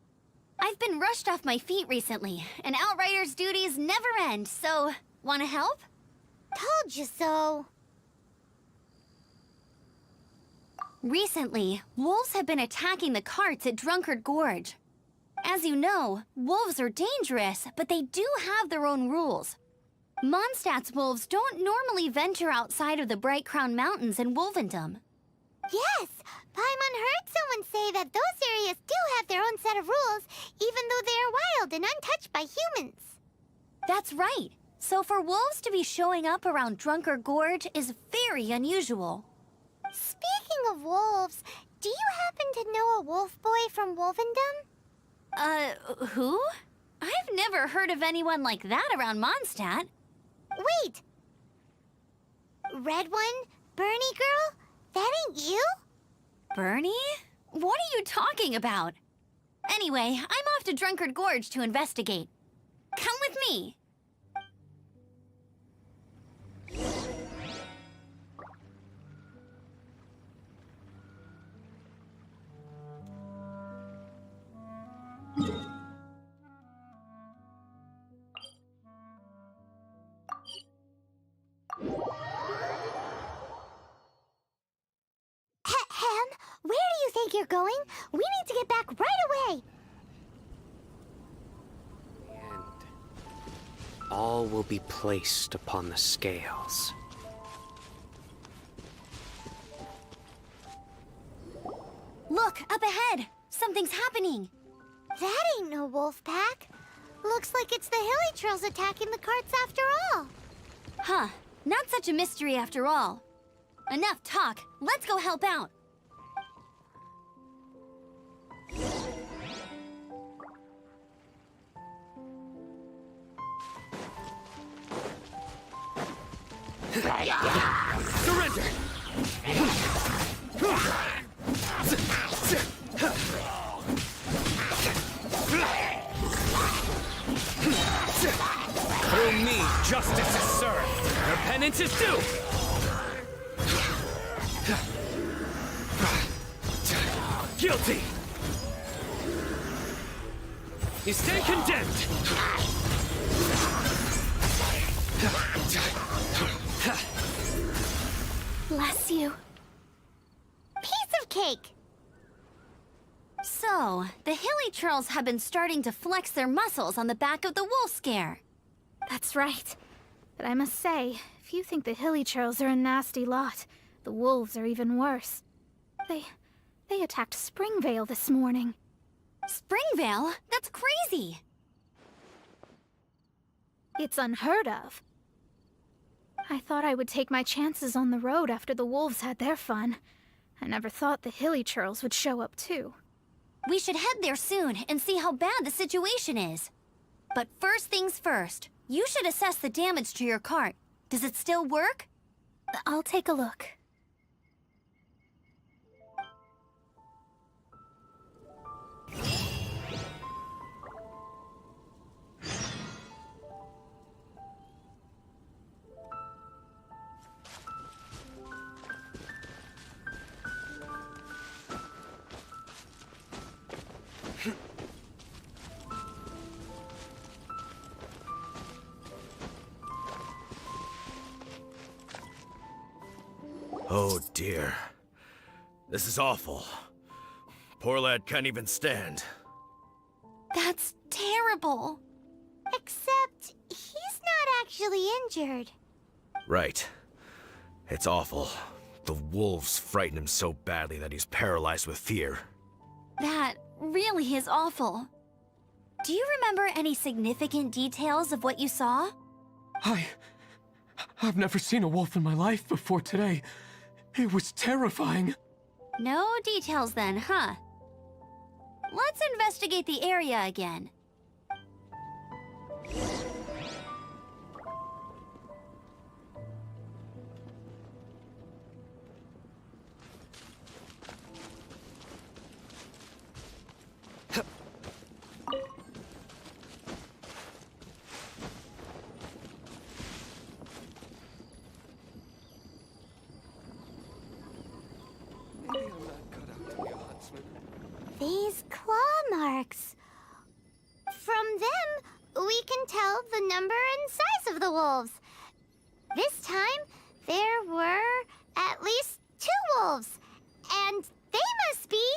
H: I've been rushed off my feet recently, and Outrider's duties never end, so... wanna help?
E: Told you so.
H: Recently, wolves have been attacking the carts at Drunkard Gorge. As you know, wolves are dangerous, but they do have their own rules. Mondstadt's wolves don't normally venture outside of the Bright Crown Mountains in Wolvendom.
E: Yes, Paimon heard someone say that those areas do have their own set of rules, even though they are wild and untouched by humans.
H: That's right. So for wolves to be showing up around Drunkard Gorge is very unusual.
E: Speaking of wolves, do you happen to know a wolf boy from Wolvendom?
H: Who? I've never heard of anyone like that around Mondstadt.
E: Wait! Red one? Bernie girl? That ain't you?
H: Bernie? What are you talking about? Anyway, I'm off to Drunkard Gorge to investigate. Come with me!
E: Hem, where do you think you're going? We need to get back right away!
P: All will be placed upon the scales.
C: Look, up ahead! Something's happening!
E: That ain't no wolf pack. Looks like it's the hilly trails attacking the carts after all.
C: Huh. Not such a mystery after all. Enough talk. Let's go help out.
L: Surrender! Through me, justice is served. Your penance is due. Guilty. You stand condemned.
C: Bless you.
E: Piece of cake.
C: So, the hilly trolls have been starting to flex their muscles on the back of the wolf scare.
R: That's right. But I must say, if you think the hilly trolls are a nasty lot, the wolves are even worse. They attacked Springvale this morning.
C: Springvale? That's crazy!
R: It's unheard of. I thought I would take my chances on the road after the wolves had their fun. I never thought the hilly trolls would show up too.
C: We should head there soon and see how bad the situation is. But first things first, you should assess the damage to your cart. Does it still work?
R: I'll take a look.
S: Oh dear. This is awful. Poor lad can't even stand.
C: That's terrible.
E: Except, he's not actually injured.
S: Right. It's awful. The wolves frighten him so badly that he's paralyzed with fear.
C: That really is awful. Do you remember any significant details of what you saw?
L: I've never seen a wolf in my life before today. It was terrifying.
C: No details then, huh? Let's investigate the area again.
E: These claw marks. From them, we can tell the number and size of the wolves. This time, there were at least 2 wolves. And they must be...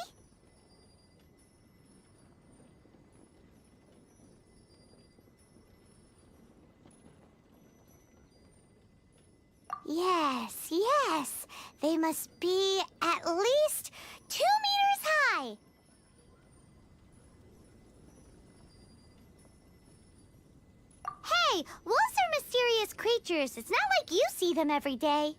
E: Yes, yes. They must be at least 2 meters high. Hey, wolves are mysterious creatures. It's not like you see them every day.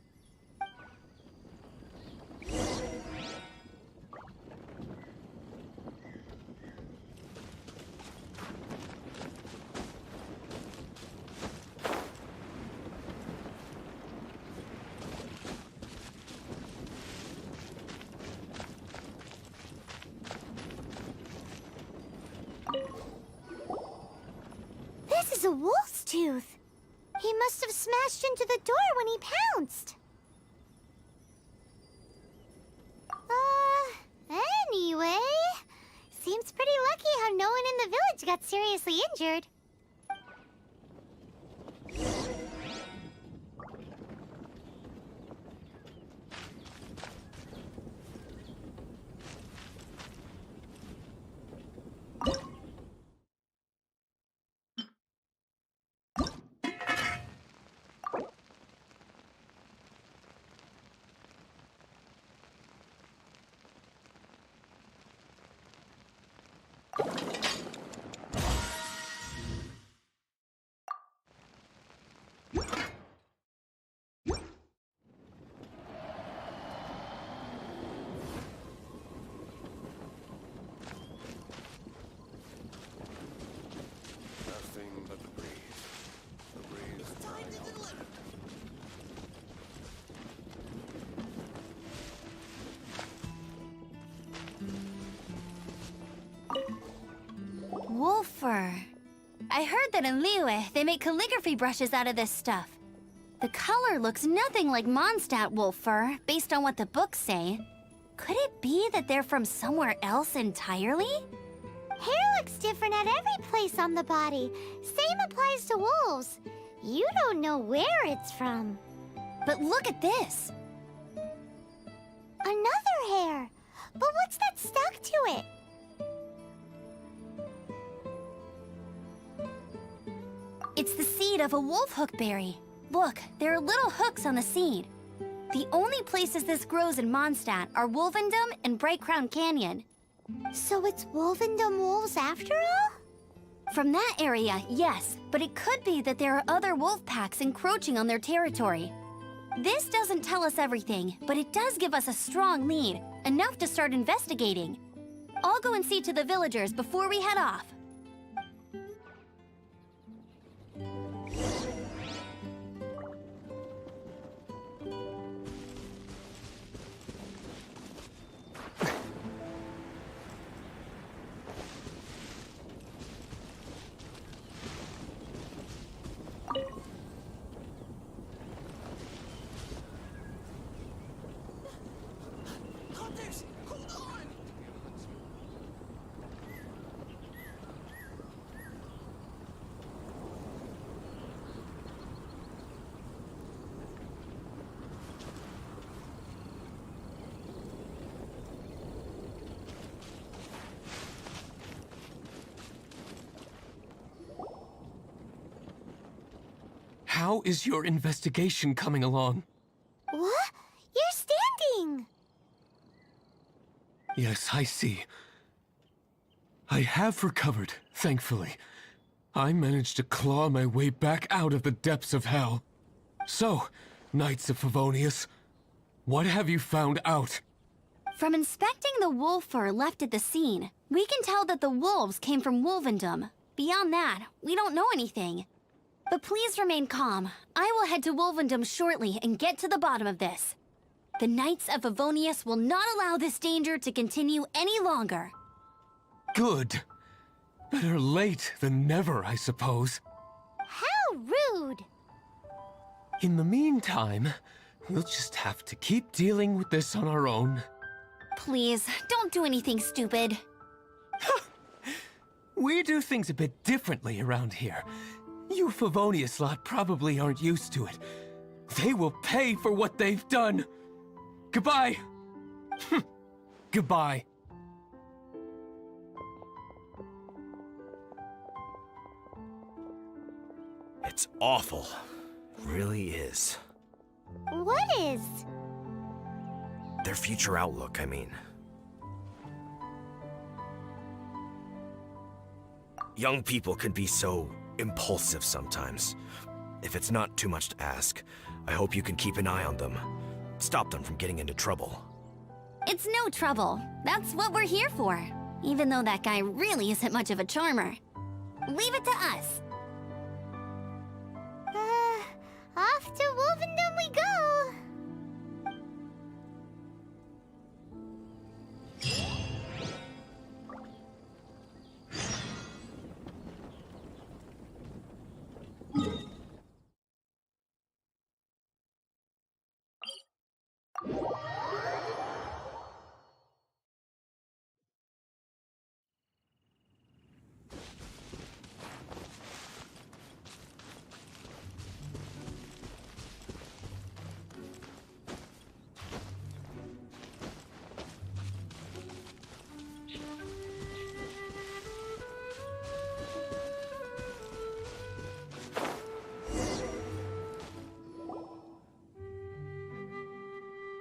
E: This is a wolf's tooth. He must have smashed into the door when he pounced. Anyway, seems pretty lucky how no one in the village got seriously injured.
C: I heard that in Liyue, they make calligraphy brushes out of this stuff. The color looks nothing like Mondstadt wolf fur, based on what the books say. Could it be that they're from somewhere else entirely?
E: Hair looks different at every place on the body. Same applies to wolves. You don't know where it's from.
C: But look at this.
E: Another hair. But what's that stuck to it?
C: It's the seed of a wolf hook berry. Look, there are little hooks on the seed. The only places this grows in Mondstadt are Wolvendom and Bright Crown Canyon.
E: So it's Wolvendom wolves after all?
C: From that area, yes, but it could be that there are other wolf packs encroaching on their territory. This doesn't tell us everything, but it does give us a strong lead, enough to start investigating. I'll go and see to the villagers before we head off.
L: How is your investigation coming along?
E: What? You're standing!
L: Yes, I see. I have recovered, thankfully. I managed to claw my way back out of the depths of hell. So, Knights of Favonius, what have you found out?
C: From inspecting the wolf fur left at the scene, we can tell that the wolves came from Wolvendom. Beyond that, we don't know anything. But please remain calm. I will head to Wolvendom shortly and get to the bottom of this. The Knights of Favonius will not allow this danger to continue any longer.
L: Good. Better late than never, I suppose.
E: How rude!
L: In the meantime, we'll just have to keep dealing with this on our own.
C: Please, don't do anything stupid.
L: We do things a bit differently around here. You Favonius lot probably aren't used to it. They will pay for what they've done. Goodbye. Goodbye.
S: It's awful. It really is.
E: What is?
S: Their future outlook, I mean. Young people can be so impulsive sometimes. If it's not too much to ask, I hope you can keep an eye on them. Stop them from getting into trouble.
C: It's no trouble. That's what we're here for. Even though that guy really isn't much of a charmer. Leave it to us.
E: Off to Wolvendom we go!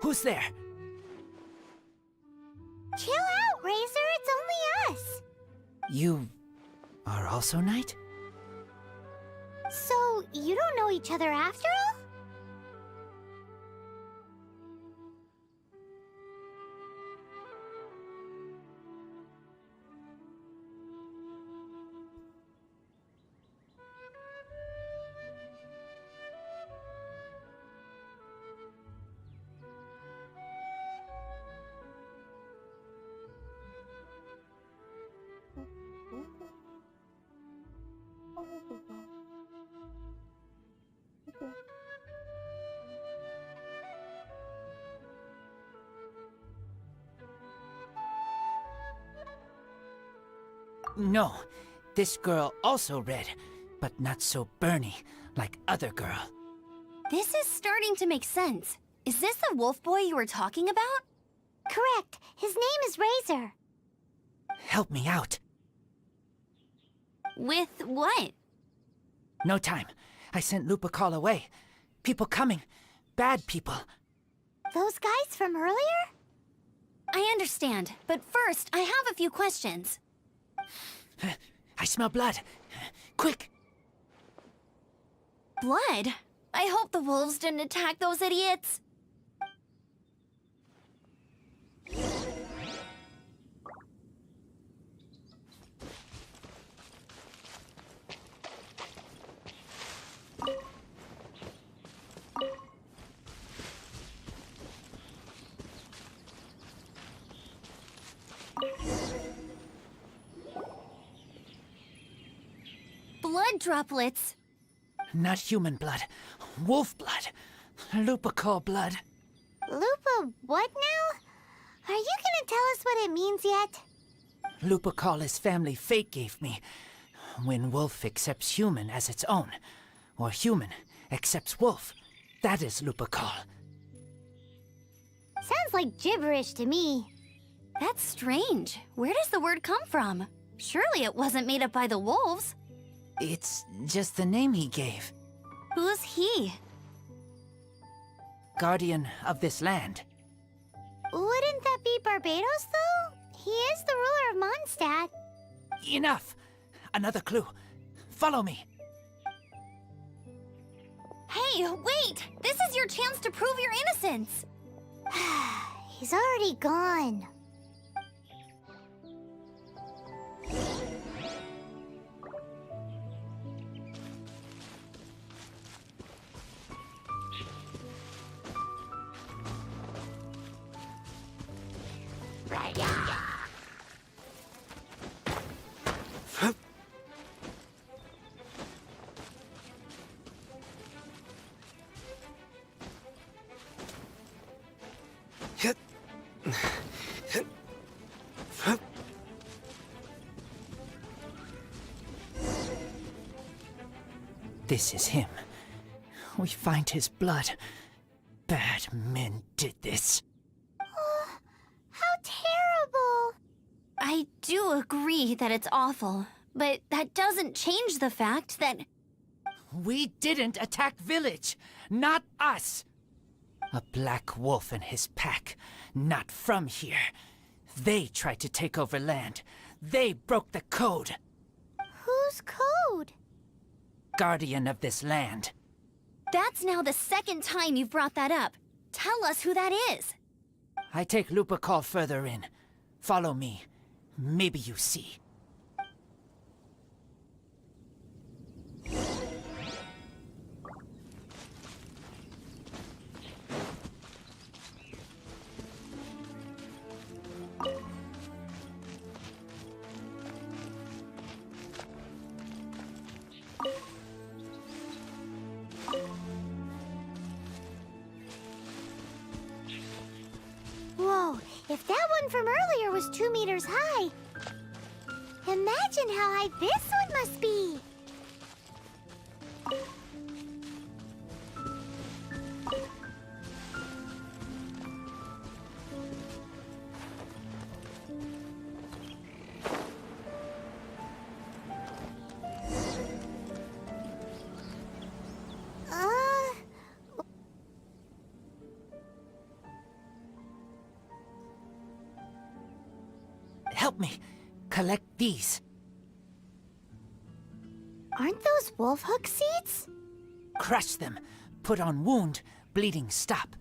Q: Who's there?
E: Chill out, Razor. It's only us.
Q: You are also Knight?
E: So, you don't know each other after all?
Q: No, this girl also red, but not so burny like other girl.
C: This is starting to make sense. Is this the wolf boy you were talking about?
E: Correct. His name is Razor.
Q: Help me out.
C: With what?
Q: No time. I sent Lupacol away. People coming. Bad people.
E: Those guys from earlier?
C: I understand, but first, I have a few questions.
Q: I smell blood. Quick!
C: Blood? I hope the wolves didn't attack those idiots. Blood droplets.
Q: Not human blood. Wolf blood. Lupacol blood.
E: Lupa what now? Are you gonna tell us what it means yet?
Q: Lupacol is family fate gave me. When wolf accepts human as its own, or human accepts wolf, that is Lupacol.
E: Sounds like gibberish to me.
C: That's strange. Where does the word come from? Surely it wasn't made up by the wolves.
Q: It's just the name he gave.
C: Who's he?
Q: Guardian of this land.
E: Wouldn't that be Barbados, though? He is the ruler of Mondstadt.
Q: Enough! Another clue. Follow me.
C: Hey, wait! This is your chance to prove your innocence!
E: He's already gone.
Q: This is him. We find his blood. Bad men did this.
E: How terrible!
C: I do agree that it's awful, but that doesn't change the fact that...
Q: We didn't attack village. Not us. A black wolf and his pack. Not from here. They tried to take over land. They broke the code.
E: Whose code?
Q: Guardian of this land.
C: That's now the second time you've brought that up. Tell us who that is.
Q: I take Lupacol further in. Follow me. Maybe you see.
E: Whoa, if that one from earlier was 2 meters high, imagine how high this one must be.
Q: Help me. Collect these.
E: Aren't those wolf hook seeds?
Q: Crush them. Put on wound. Bleeding stop.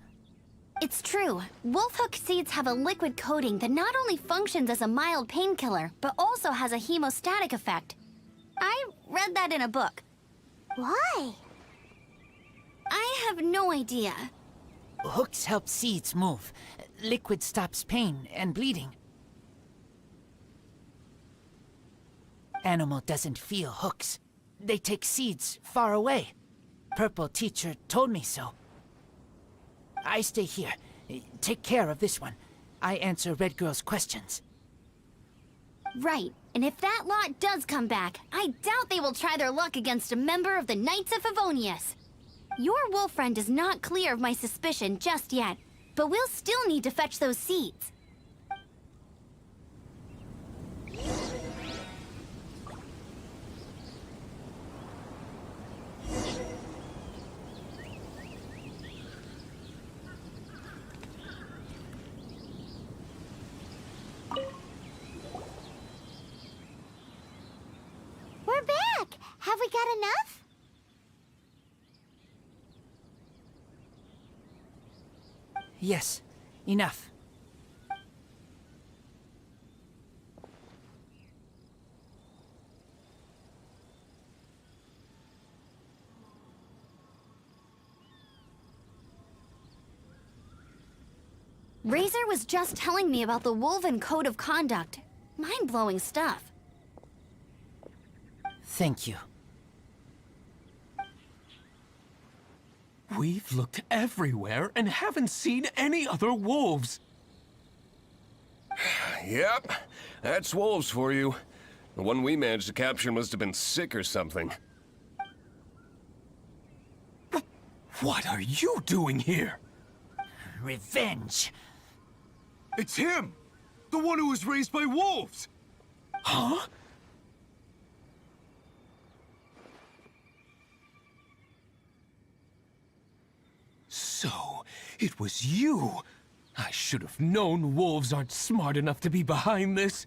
C: It's true. Wolfhook seeds have a liquid coating that not only functions as a mild painkiller, but also has a hemostatic effect. I read that in a book.
E: Why?
C: I have no idea.
Q: Hooks help seeds move. Liquid stops pain and bleeding. Animal doesn't feel hooks. They take seeds far away. Purple teacher told me so. I stay here. Take care of this one. I answer Red Girl's questions.
C: Right, and if that lot does come back, I doubt they will try their luck against a member of the Knights of Favonius. Your wolf friend is not clear of my suspicion just yet, but we'll still need to fetch those seeds.
E: We're back! Have we got enough?
Q: Yes, enough.
C: Razor was just telling me about the Wolven Code of Conduct. Mind-blowing stuff.
Q: Thank you.
T: We've looked everywhere and haven't seen any other wolves.
U: Yep, that's wolves for you. The one we managed to capture must have been sick or something.
T: What are you doing here?
Q: Revenge.
T: It's him! The one who was raised by wolves! Huh? So, it was you! I should have known wolves aren't smart enough to be behind this.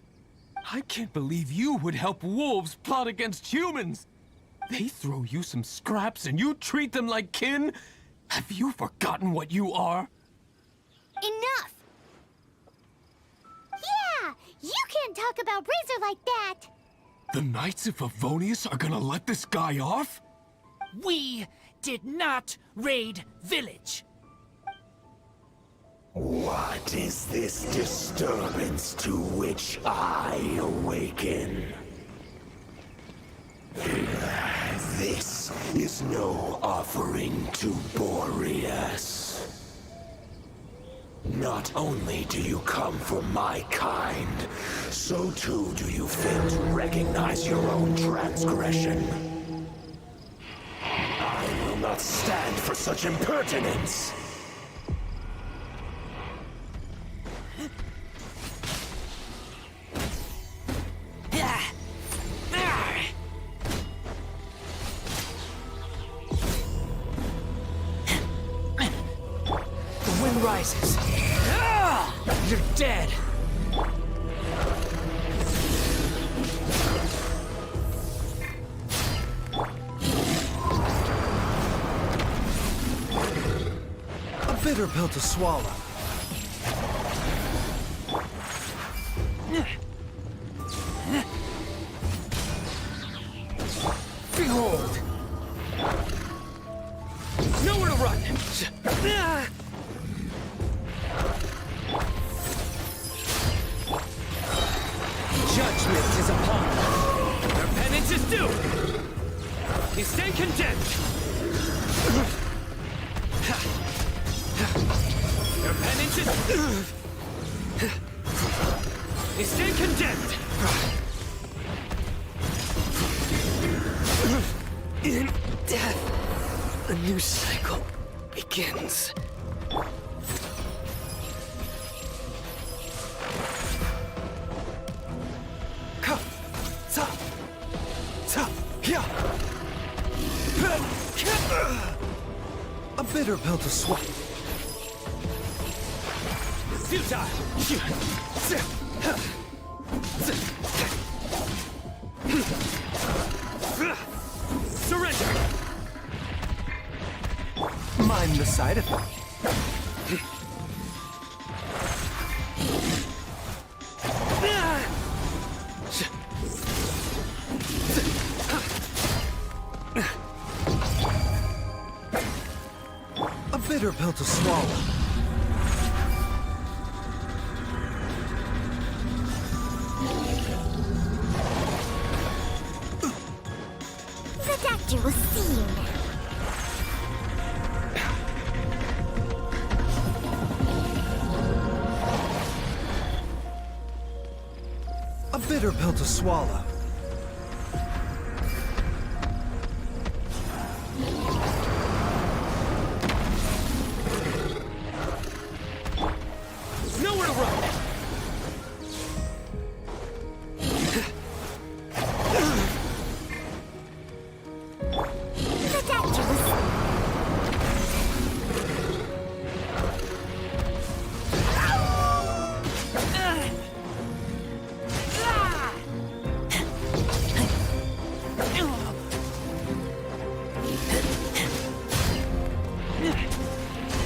T: I can't believe you would help wolves plot against humans! They throw you some scraps and you treat them like kin? Have you forgotten what you are?
C: Enough!
E: Yeah! You can't talk about Razor like that!
T: The Knights of Favonius are gonna let this guy off?
Q: We did not raid village.
O: What is this disturbance to which I awaken? This is no offering to Boreas. Not only do you come from my kind, so too do you fail to recognize your own transgression. I will not stand for such impertinence!
Q: The wind rises. You're dead.
T: A bitter pill to swallow. Behold! Nowhere to run!
L: Judgment is upon them. Their penance is due. You stand condemned. Their penance is... You stand condemned.
D: In death, a new cycle begins.
T: A bitter pill to swallow.
L: Surrender.
T: Mind the side effect. A bitter pill to swallow.
E: The doctor will see you now.
T: A bitter
G: bitter pill to swallow.
T: Nowhere to run!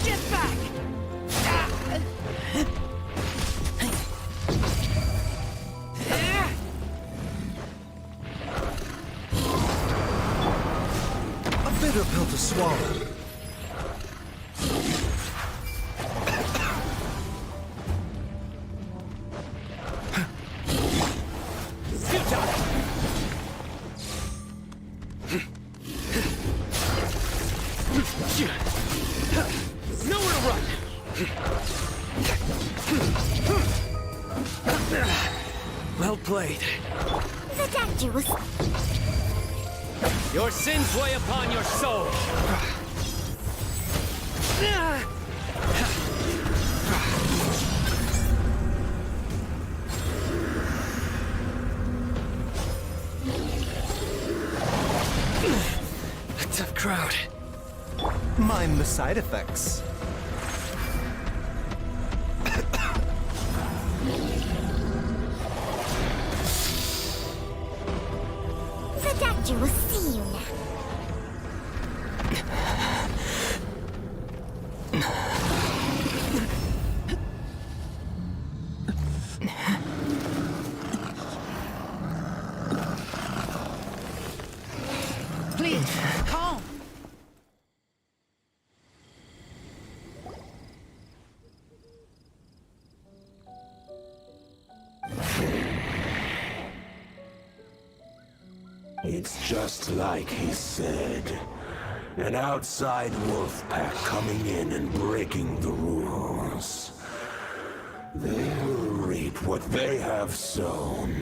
Q: Get back!
G: A bitter pill to swallow.
T: Nowhere to run!
G: Well played.
E: The dark juice.
T: Your sins weigh upon your soul!
G: A tough crowd. Mind the side effects.
E: The doctor will see you now.
Q: Please, calm.
O: It's just like he said. An outside wolf pack coming in and breaking the rules. They will reap what they have sown.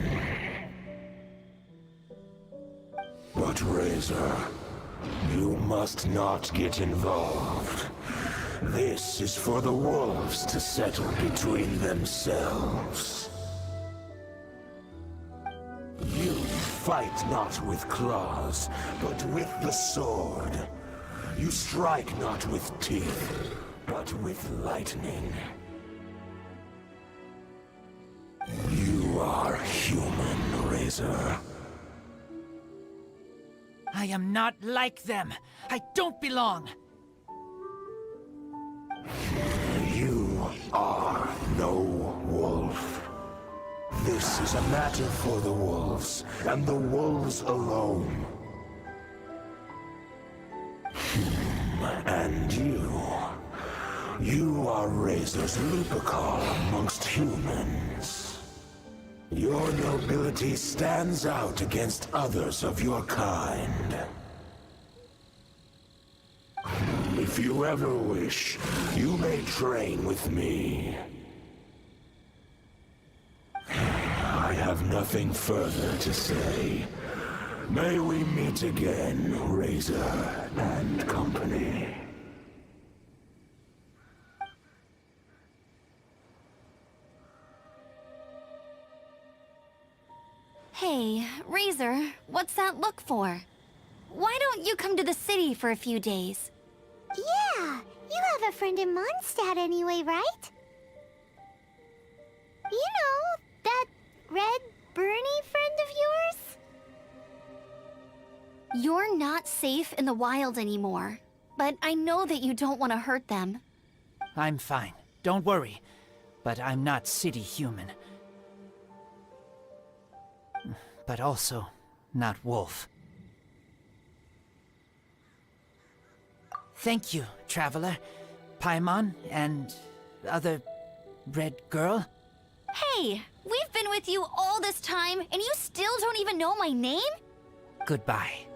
O: But Razor, you must not get involved. This is for the wolves to settle between themselves. You fight not with claws, but with the sword. You strike not with teeth, but with lightning. You are human, Razor.
Q: I am not like them. I don't belong.
O: You are no wolf. This is a matter for the wolves, and the wolves alone. And you are Razor's Lupercal amongst humans. Your nobility stands out against others of your kind. If you ever wish, you may train with me. I have nothing further to say. May we meet again, Razor and company.
C: Hey, Razor, what's that look for? Why don't you come to the city for a few days?
E: Yeah, you have a friend in Mondstadt anyway, right? You know, that red Bernie friend of yours?
C: You're not safe in the wild anymore, but I know that you don't want to hurt them.
Q: I'm fine. Don't worry. But I'm not city human. But also not wolf. Thank you, Traveler. Paimon and other red girl.
C: Hey, we've been with you all this time, and you still don't even know my name?
Q: Goodbye.